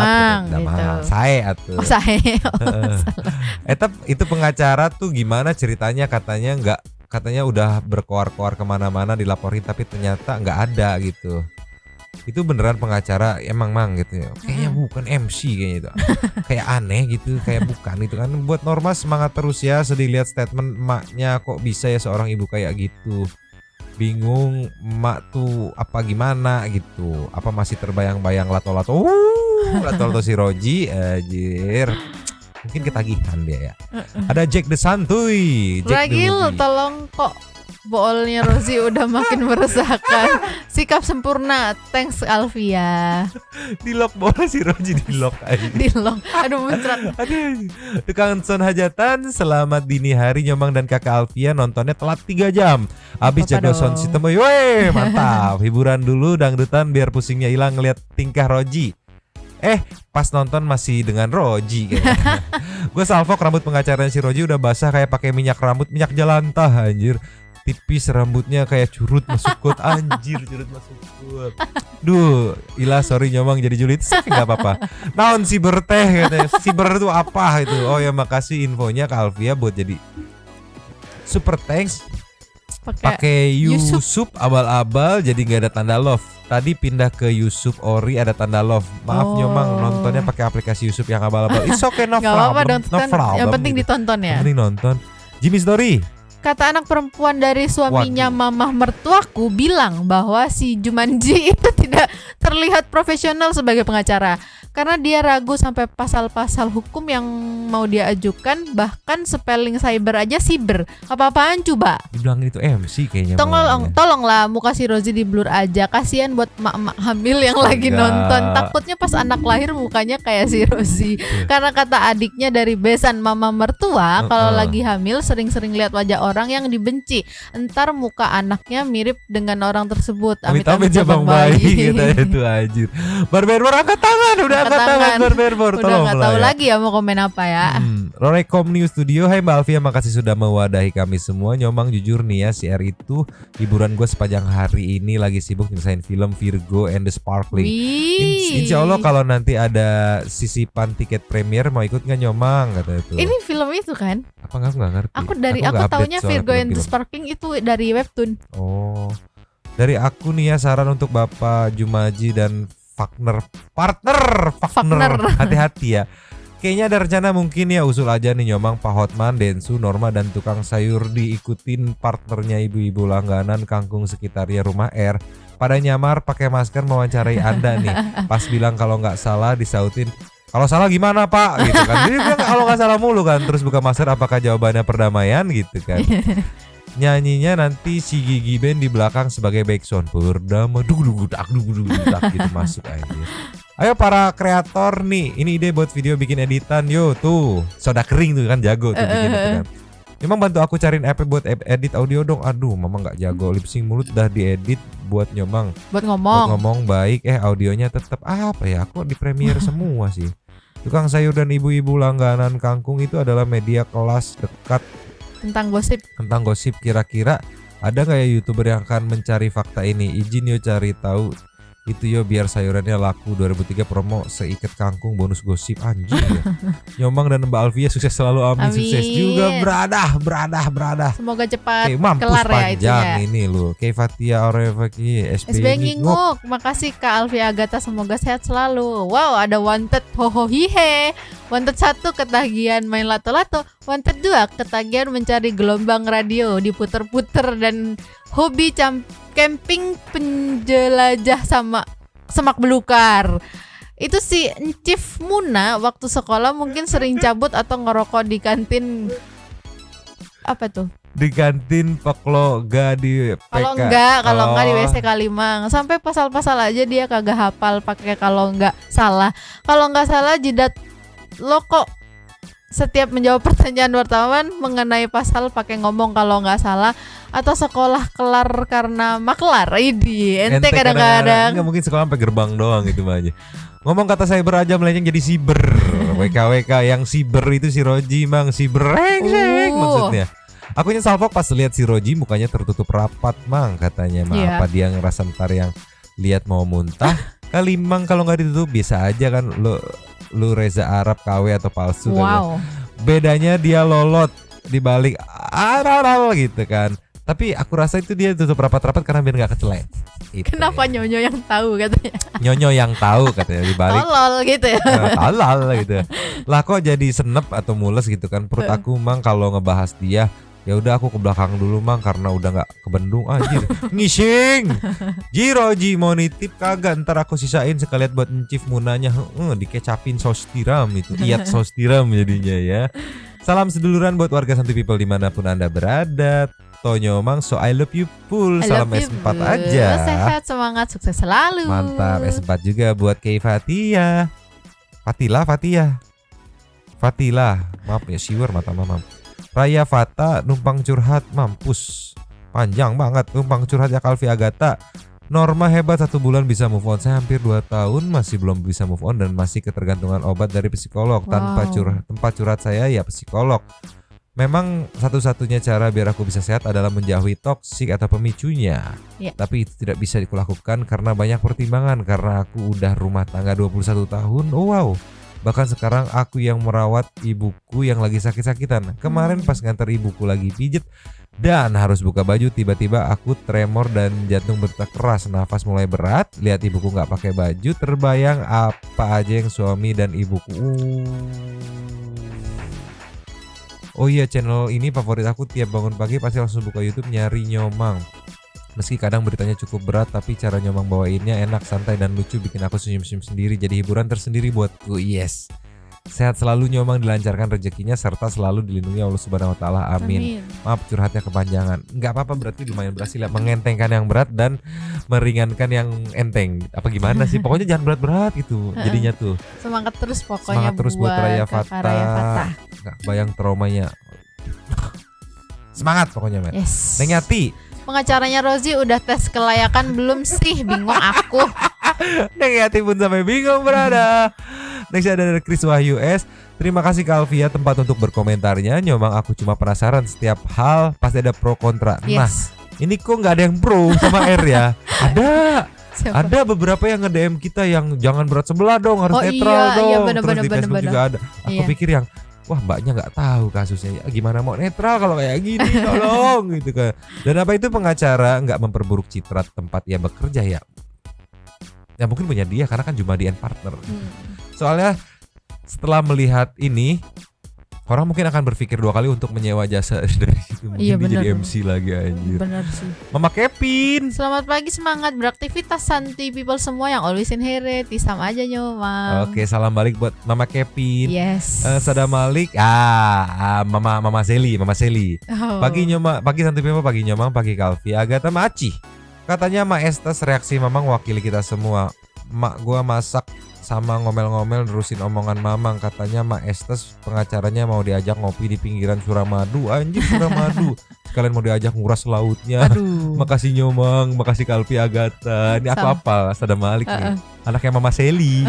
Damang gitu. Sae atuh. Oh, sae. Itu pengacara tuh gimana ceritanya, katanya udah berkoar-koar kemana-mana dilaporin tapi ternyata nggak ada gitu. Itu beneran pengacara emang gitu ya. Kayaknya bukan MC kayaknya itu. Kayak aneh gitu, kayak bukan itu kan. Buat Norma semangat terus ya, sedih lihat statement emaknya kok bisa ya seorang ibu kayak gitu. Bingung emak tuh apa gimana gitu. Apa masih terbayang-bayang lato-lato si Roji, anjir. Mungkin ketagihan dia ya. Ada Jack the Santuy. Ragil, tolong kok boolnya Rozi udah makin meresahkan. Sikap sempurna. Thanks Alvia. Di lock bola si Roji, di lock aja. Di lock. Aduh muncrat. Aduh. Tukang son hajatan, selamat dini hari Nyomang dan Kakak Alvia, nontonnya telat 3 jam. Abis jago sound system. Weh, mantap. Hiburan dulu dangdutan biar pusingnya hilang ngeliat tingkah Roji. Pas nonton masih dengan Roji kayaknya. Gue salvok rambut pengacaranya si Roji udah basah kayak pakai minyak rambut, minyak jelantah anjir. Tipis rambutnya kayak curut masuk kot, anjir, curut masuk kot. Duh, ilah sorry Nyomang jadi julid, nggak apa-apa. Naon siber teh katanya, siber itu apa itu? Oh ya makasih infonya ke Alvia buat jadi super thanks. Pakai Yusuf abal-abal jadi nggak ada tanda love. Tadi pindah ke Yusuf Ori ada tanda love. Maaf Nyomang nontonnya pakai aplikasi Yusuf yang abal-abal. It's okay, no problem. Yang penting ditonton ya. Yang penting nonton. Jimmy Story. Kata anak perempuan dari suaminya mamah mertuaku bilang bahwa si Jumanji itu tidak terlihat profesional sebagai pengacara karena dia ragu sampai pasal-pasal hukum yang mau dia ajukan, bahkan spelling cyber aja siber. Apa-apaan coba? Dibilang itu MC kayaknya. Tolonglah muka si Rozi di blur aja. Kasihan buat mak-mak hamil yang lagi nonton. Takutnya pas anak lahir mukanya kayak si Rozi. Karena kata adiknya dari besan mama mertua, kalau lagi hamil sering-sering lihat wajah orang yang dibenci. Entar muka anaknya mirip dengan orang tersebut. Amit-amit ya Bang Bayi katanya itu anjir. Barber angkat tangan, udah angkat tangan Barber. Udah gak tahu lagi ya mau komen apa ya. Rorekom News Studio. Hai Mbak Alvia, makasih sudah mewadahi kami semua. Nyomang jujur nih ya, si R itu hiburan gue sepanjang hari ini, lagi sibuk nyelesain film Virgo and the Sparkling. Insya Allah kalau nanti ada sisipan tiket premier mau ikut nggak Nyomang kata itu. Ini film itu kan? Apa nggak ngerti. Aku taunya Virgo and the Sparkling itu dari webtoon. Oh, dari aku nih ya saran untuk Bapak Jumaji dan Wagner partner. Hati-hati ya. Kayaknya ada rencana mungkin ya, usul aja nih Nyomang, Pak Hotman, Densu, Norma dan tukang sayur diikutin partnernya ibu-ibu langganan kangkung sekitarnya rumah R. Pada nyamar pakai masker mewawancarai Anda nih. Pas bilang kalau nggak salah disautin, kalau salah gimana Pak? Gitu kan. Jadi bilang kalau nggak salah mulu kan. Terus buka masker, apakah jawabannya perdamaian gitu kan. Nyanyinya nanti si Gigi Band di belakang sebagai backsound. Berdamai dugudugudak gitu masuk aja. Ayo para kreator nih, ini ide buat video bikin editan. Yo tuh, soda kering tuh kan jago tuh bikin itu kan. Memang bantu aku cariin app buat edit audio dong. Aduh, mama nggak jago. Lip sync mulut udah diedit buat Nyomang. Buat ngomong baik. Audionya tetap apa ya? Aku di Premiere semua sih. Tukang sayur dan ibu-ibu langganan kangkung itu adalah media kelas dekat tentang gosip. Kira-kira ada nggak ya YouTuber yang akan mencari fakta ini? Izin yo cari tahu. Itu yo biar sayurannya laku. 2003 promo seikat kangkung bonus gosip anjing ya. Nyomang dan Mbak Alvia sukses selalu, amin. Sukses juga beradah. Semoga cepat mampus kelar panjang ya itu ya. Ini loh. Kayak Fatia Orevaki SB nginguk. Makasih Kak Alvia Agatha, semoga sehat selalu. Wow, ada Wanted hohohihe. Wanted 1 ketagihan main lato-lato. Wanted 2 ketagihan mencari gelombang radio diputer-puter dan hobi camping penjelajah sama semak belukar. Itu si Encif Muna waktu sekolah mungkin sering cabut atau ngerokok di kantin apa tuh? Di kantin Pekloga di PK. Kalau enggak di WC Kalimang. Sampai pasal-pasal aja dia kagak hafal pakai kalau enggak salah. Kalau enggak salah jidat lo kok setiap menjawab pertanyaan wartawan mengenai pasal pakai ngomong kalau enggak salah atau sekolah kelar karena maklar. Ente kadang-kadang enggak mungkin sekolah sampai gerbang doang gitu aja. Ngomong kata cyber aja melenceng jadi siber. WKWK yang siber itu si Roji mang siber maksudnya. Aku salpok pas lihat si Roji mukanya tertutup rapat mang katanya mah apa dia ngerasa ntar yang lihat mau muntah kali mang kalau nggak ditutup bisa aja kan lu Reza Arab KW atau palsu kan. Bedanya dia lolot dibalik gitu kan. Tapi aku rasa itu dia tutup rapat-rapat karena biar nggak kecelek. Gitu, kenapa ya. Nyonyo yang tahu katanya? Nyonyo yang tahu katanya dibalik. Tolol gitu ya. Tolol gitu. Lah kok jadi senep atau mules gitu kan perut aku mang kalau ngebahas dia. Ya udah aku ke belakang dulu mang karena udah nggak kebendung anjir. Ngising. Jiroji mau nitip kagak ntar aku sisain sekalian buat encif munanya. Dikecapin saus tiram itu. Iat saus tiram jadinya ya. Salam seduluran buat warga Santuy People dimanapun Anda berada. Tonyo mang so I love you full. Salam S4 aja. Sehat semangat sukses selalu. Mantap S4 juga buat Kay Fatia. Fatila. Maaf ya siwer mata mamam. Raya Fata numpang curhat mampus. Panjang banget numpang curhat ya Kalvi Agatha. Norma hebat 1 bulan bisa move on. Saya hampir 2 tahun masih belum bisa move on dan masih ketergantungan obat dari psikolog. Tempat curhat saya ya psikolog. Memang satu-satunya cara biar aku bisa sehat adalah menjauhi toksik atau pemicunya. Tapi itu tidak bisa dikulakukan karena banyak pertimbangan. Karena aku udah rumah tangga 21 tahun. Wow. Bahkan sekarang aku yang merawat ibuku yang lagi sakit-sakitan. Kemarin pas nganter ibuku lagi pijet dan harus buka baju, tiba-tiba aku tremor dan jantung berdetak keras, nafas mulai berat. Lihat ibuku nggak pakai baju, terbayang apa aja yang suami dan ibuku. Oh iya, channel ini favorit aku. Tiap bangun pagi pasti langsung buka YouTube nyari Nyomang. Meski kadang beritanya cukup berat, tapi cara Nyomang bawainnya enak, santai dan lucu, bikin aku senyum-senyum sendiri. Jadi hiburan tersendiri buatku. Yes. Sehat selalu Nyomang, dilancarkan rezekinya serta selalu dilindungi Allah Subhanahu wa taala. Amin. Maaf curhatnya kepanjangan. Enggak apa-apa, berarti lumayan berhasil ya, mengentengkan yang berat dan meringankan yang enteng. Apa gimana sih? Pokoknya jangan berat-berat gitu. Jadinya tuh. Semangat terus pokoknya. Semangat terus buat Raya Fata. Enggak bayang traumanya. Semangat pokoknya, men. Yes. Neng Yati. Pengacaranya Rozi udah tes kelayakan belum sih? Bingung aku. Neng Yati pun sampai bingung berada. Next ada dari Chris Wahyu S. Terima kasih Kalvia tempat untuk berkomentarnya. Nyomang aku cuma penasaran, setiap hal pasti ada pro kontra. Nah, ini kok nggak ada yang pro sama R ya? Ada. Siapa? Ada beberapa yang nge-DM kita yang jangan berat sebelah dong, harus netral dong. Terus di Facebook juga ada. Aku pikir yang wah mbaknya nggak tahu kasusnya, gimana mau netral kalau kayak gini, tolong gitu kan. Dan apa itu pengacara nggak memperburuk citra tempat ia bekerja ya? Ya mungkin punya dia karena kan Jumadi and Partner. Soalnya setelah melihat ini orang mungkin akan berpikir 2 kali untuk menyewa jasa dari situ. Mungkin dia jadi MC lagi anjir. Bener sih. Mama Kevin. Selamat pagi, semangat beraktivitas Santuy People semua yang always in here. Tisam aja Nyomang. Oke, salam balik buat Mama Kevin. Yes. Sada Malik. Mama Seli. Pagi Nyomang, pagi Santuy People, pagi Nyomang, pagi Kalvi. Agatha Maci. Katanya Mak Estes reaksi Mamang wakili kita semua. Mak gua masak sama ngomel-ngomel nerusin omongan Mamang. Katanya Mak Estes pengacaranya mau diajak ngopi di pinggiran Suramadu. Anjir Suramadu. Sekalian mau diajak nguras lautnya. Makasih Nyomang, makasih Kalvi Agatha. Ini aku apal Sada Malik nih. Anaknya Mama Seli.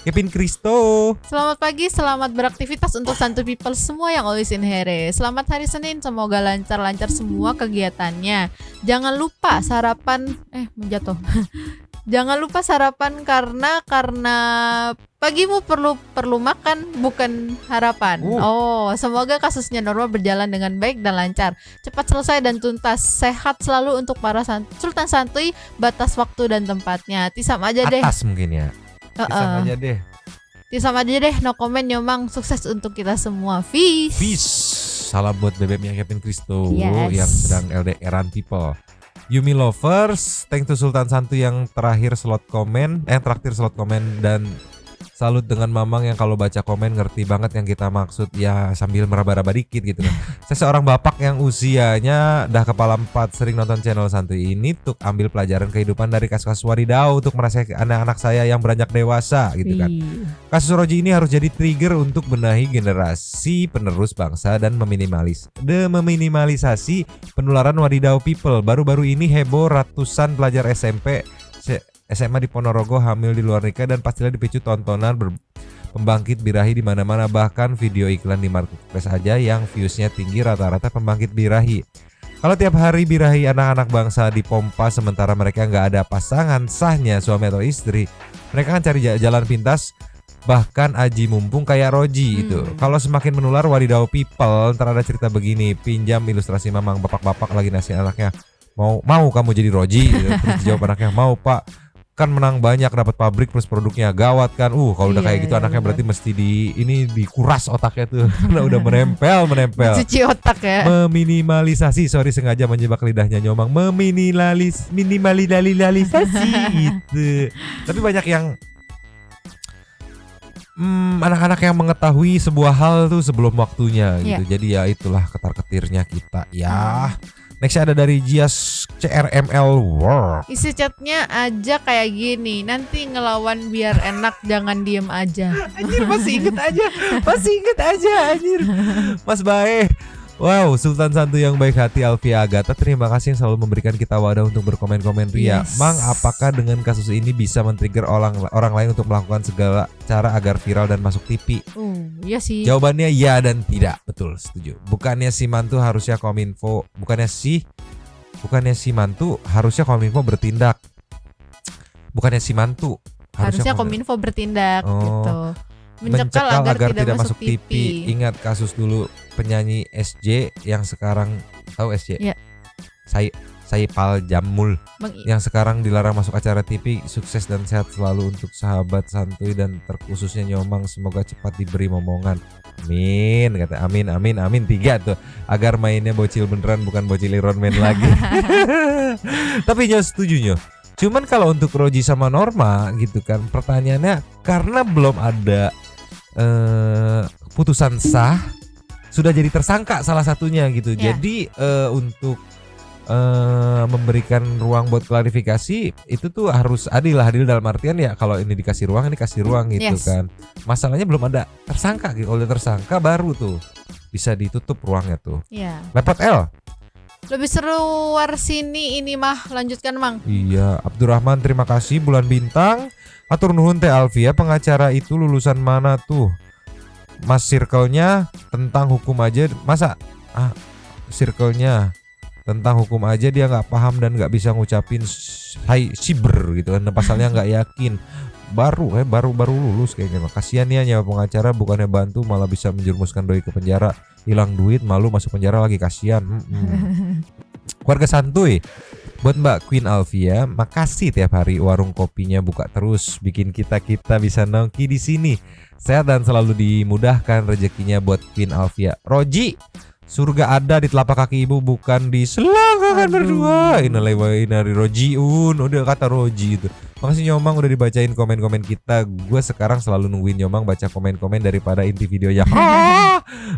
Kevin Kristo. Selamat pagi, selamat beraktivitas untuk Santuy People semua yang always in here. Selamat hari Senin, semoga lancar-lancar semua kegiatannya. Jangan lupa sarapan menjatuh. Jangan lupa sarapan karena pagimu perlu makan bukan harapan. Semoga kasusnya Norma berjalan dengan baik dan lancar, cepat selesai dan tuntas. Sehat selalu untuk para Sultan Santuy, batas waktu dan tempatnya. Tisam aja deh. Atas mungkin ya. Tisam aja deh. No comment Nyomang, sukses untuk kita semua. Peace. Salam buat bebeknya Kevin Kristo yang sedang LDRan people. Yumi Lovers, thank to Sultan Santuy yang traktir slot komen dan Salut dengan Mamang yang kalau baca komen ngerti banget yang kita maksud ya sambil meraba-raba dikit gitu kan. Saya seorang bapak yang usianya dah kepala 4 sering nonton channel santuy ini untuk ambil pelajaran kehidupan dari kasus-kasus wadidaw untuk menasihati anak-anak saya yang beranjak dewasa gitu kan. Kasus Roji ini harus jadi trigger untuk benahi generasi penerus bangsa dan meminimalisasi penularan wadidaw people. Baru-baru ini heboh ratusan pelajar SMP SMA di Ponorogo hamil di luar nikah dan pastilah dipicu tontonan pembangkit birahi di mana-mana, bahkan video iklan di marketplace aja yang viewsnya tinggi rata-rata pembangkit birahi. Kalau tiap hari birahi anak-anak bangsa dipompa sementara mereka nggak ada pasangan sahnya suami atau istri, mereka kan cari jalan pintas bahkan aji mumpung kayak Roji itu. Kalau semakin menular wadidaw people, ntar ada cerita begini, pinjam ilustrasi Mamang, bapak-bapak lagi nasi anaknya mau kamu jadi Roji gitu. Terus dijawab anaknya mau pak, kan menang banyak dapat pabrik plus produknya gawat kan. Kalau udah kayak gitu anaknya berarti mesti dikuras otaknya tuh karena udah menempel cuci otak ya. Meminimalisasi, sorry sengaja menjebak lidahnya Nyomang, minimalisasi gitu. Tapi banyak yang anak-anak yang mengetahui sebuah hal tuh sebelum waktunya gitu. Jadi ya itulah ketar-ketirnya kita ya. Next ada dari Jias CRML World. Isi chatnya aja kayak gini, nanti ngelawan biar enak jangan diem aja. Anjir masih inget aja anjir. Mas Bae. Wow, Sultan Santuy yang baik hati Alfia Agatha, terima kasih yang selalu memberikan kita wadah untuk berkomen-komen ria. Mang, apakah dengan kasus ini bisa men-trigger orang lain untuk melakukan segala cara agar viral dan masuk TV? Iya sih. Jawabannya ya dan tidak, betul, setuju. Bukannya si mantu harusnya Kominfo bertindak. Bukannya si mantu harusnya Kominfo bertindak gitu. Mencekal agar tidak masuk TV. Ingat kasus dulu penyanyi SJ yang sekarang tahu SJ? Iya. Saipal Jamul yang sekarang dilarang masuk acara TV. Sukses dan sehat selalu untuk sahabat santuy dan terkhususnya Nyomang, semoga cepat diberi momongan. Amin, kata amin 3 tuh, agar mainnya bocil beneran bukan bocil Iron Man lagi. Tapi Nyo setuju Nyo. Cuman kalau untuk Roji sama Norma gitu kan, pertanyaannya karena belum ada putusan sah, sudah jadi tersangka salah satunya gitu. Jadi untuk memberikan ruang buat klarifikasi itu tuh harus adil dalam artian ya kalau ini dikasih ruang gitu kan. Masalahnya belum ada tersangka gitu. Kalau udah tersangka baru tuh bisa ditutup ruangnya tuh. Lepot L. Lebih seru war sini ini mah, lanjutkan Mang. Iya, Abdurrahman terima kasih. Bulan Bintang, atur nuhun Teh Alfia, pengacara itu lulusan mana tuh? Mas circle-nya tentang hukum aja, masa circle-nya tentang hukum aja dia nggak paham dan nggak bisa ngucapin hai siber gitu kan, pasalnya nggak yakin. Baru lulus kayaknya. Kasihan ya nyawa pengacara, bukannya bantu malah bisa menjerumuskan doi ke penjara, hilang duit, malu masuk penjara lagi, kasihan. Keluarga santuy, buat Mbak Queen Alfia, makasih tiap hari warung kopinya buka terus, bikin kita bisa nongki di sini. Sehat dan selalu dimudahkan rezekinya buat Queen Alfia. Roji, surga ada di telapak kaki ibu, bukan di selangkangan berdua. Inari Rojiun, udah kata Roji itu. Makasih Nyomang udah dibacain komen-komen kita. Gue sekarang selalu nungguin Nyomang baca komen-komen daripada inti videonya.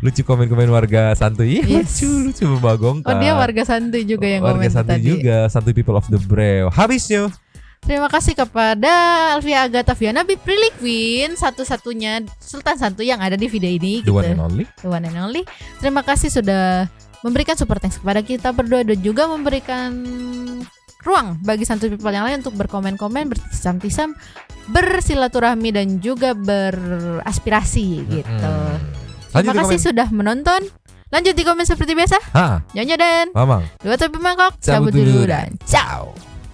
Lucu komen-komen warga santuy. Lucu membagongkan. Oh dia warga santuy juga yang warga komen santuy tadi. Juga santuy people of the brave. Habisnya. Terima kasih kepada Alfia Agatha Viana Biprilly Queen, satu-satunya Sultan Santuy yang ada di video ini. The one and only. The one and only. Terima kasih sudah memberikan support thanks kepada kita berdua dan juga memberikan ruang bagi santuy people yang lain untuk berkomen-komen, bertisam-tisam, bersilaturahmi dan juga beraspirasi gitu. Terima kasih sudah menonton. Lanjut di komen seperti biasa. Nyonya dan Mamang. Dua Topi Mangkok cabut dulu dan ciao.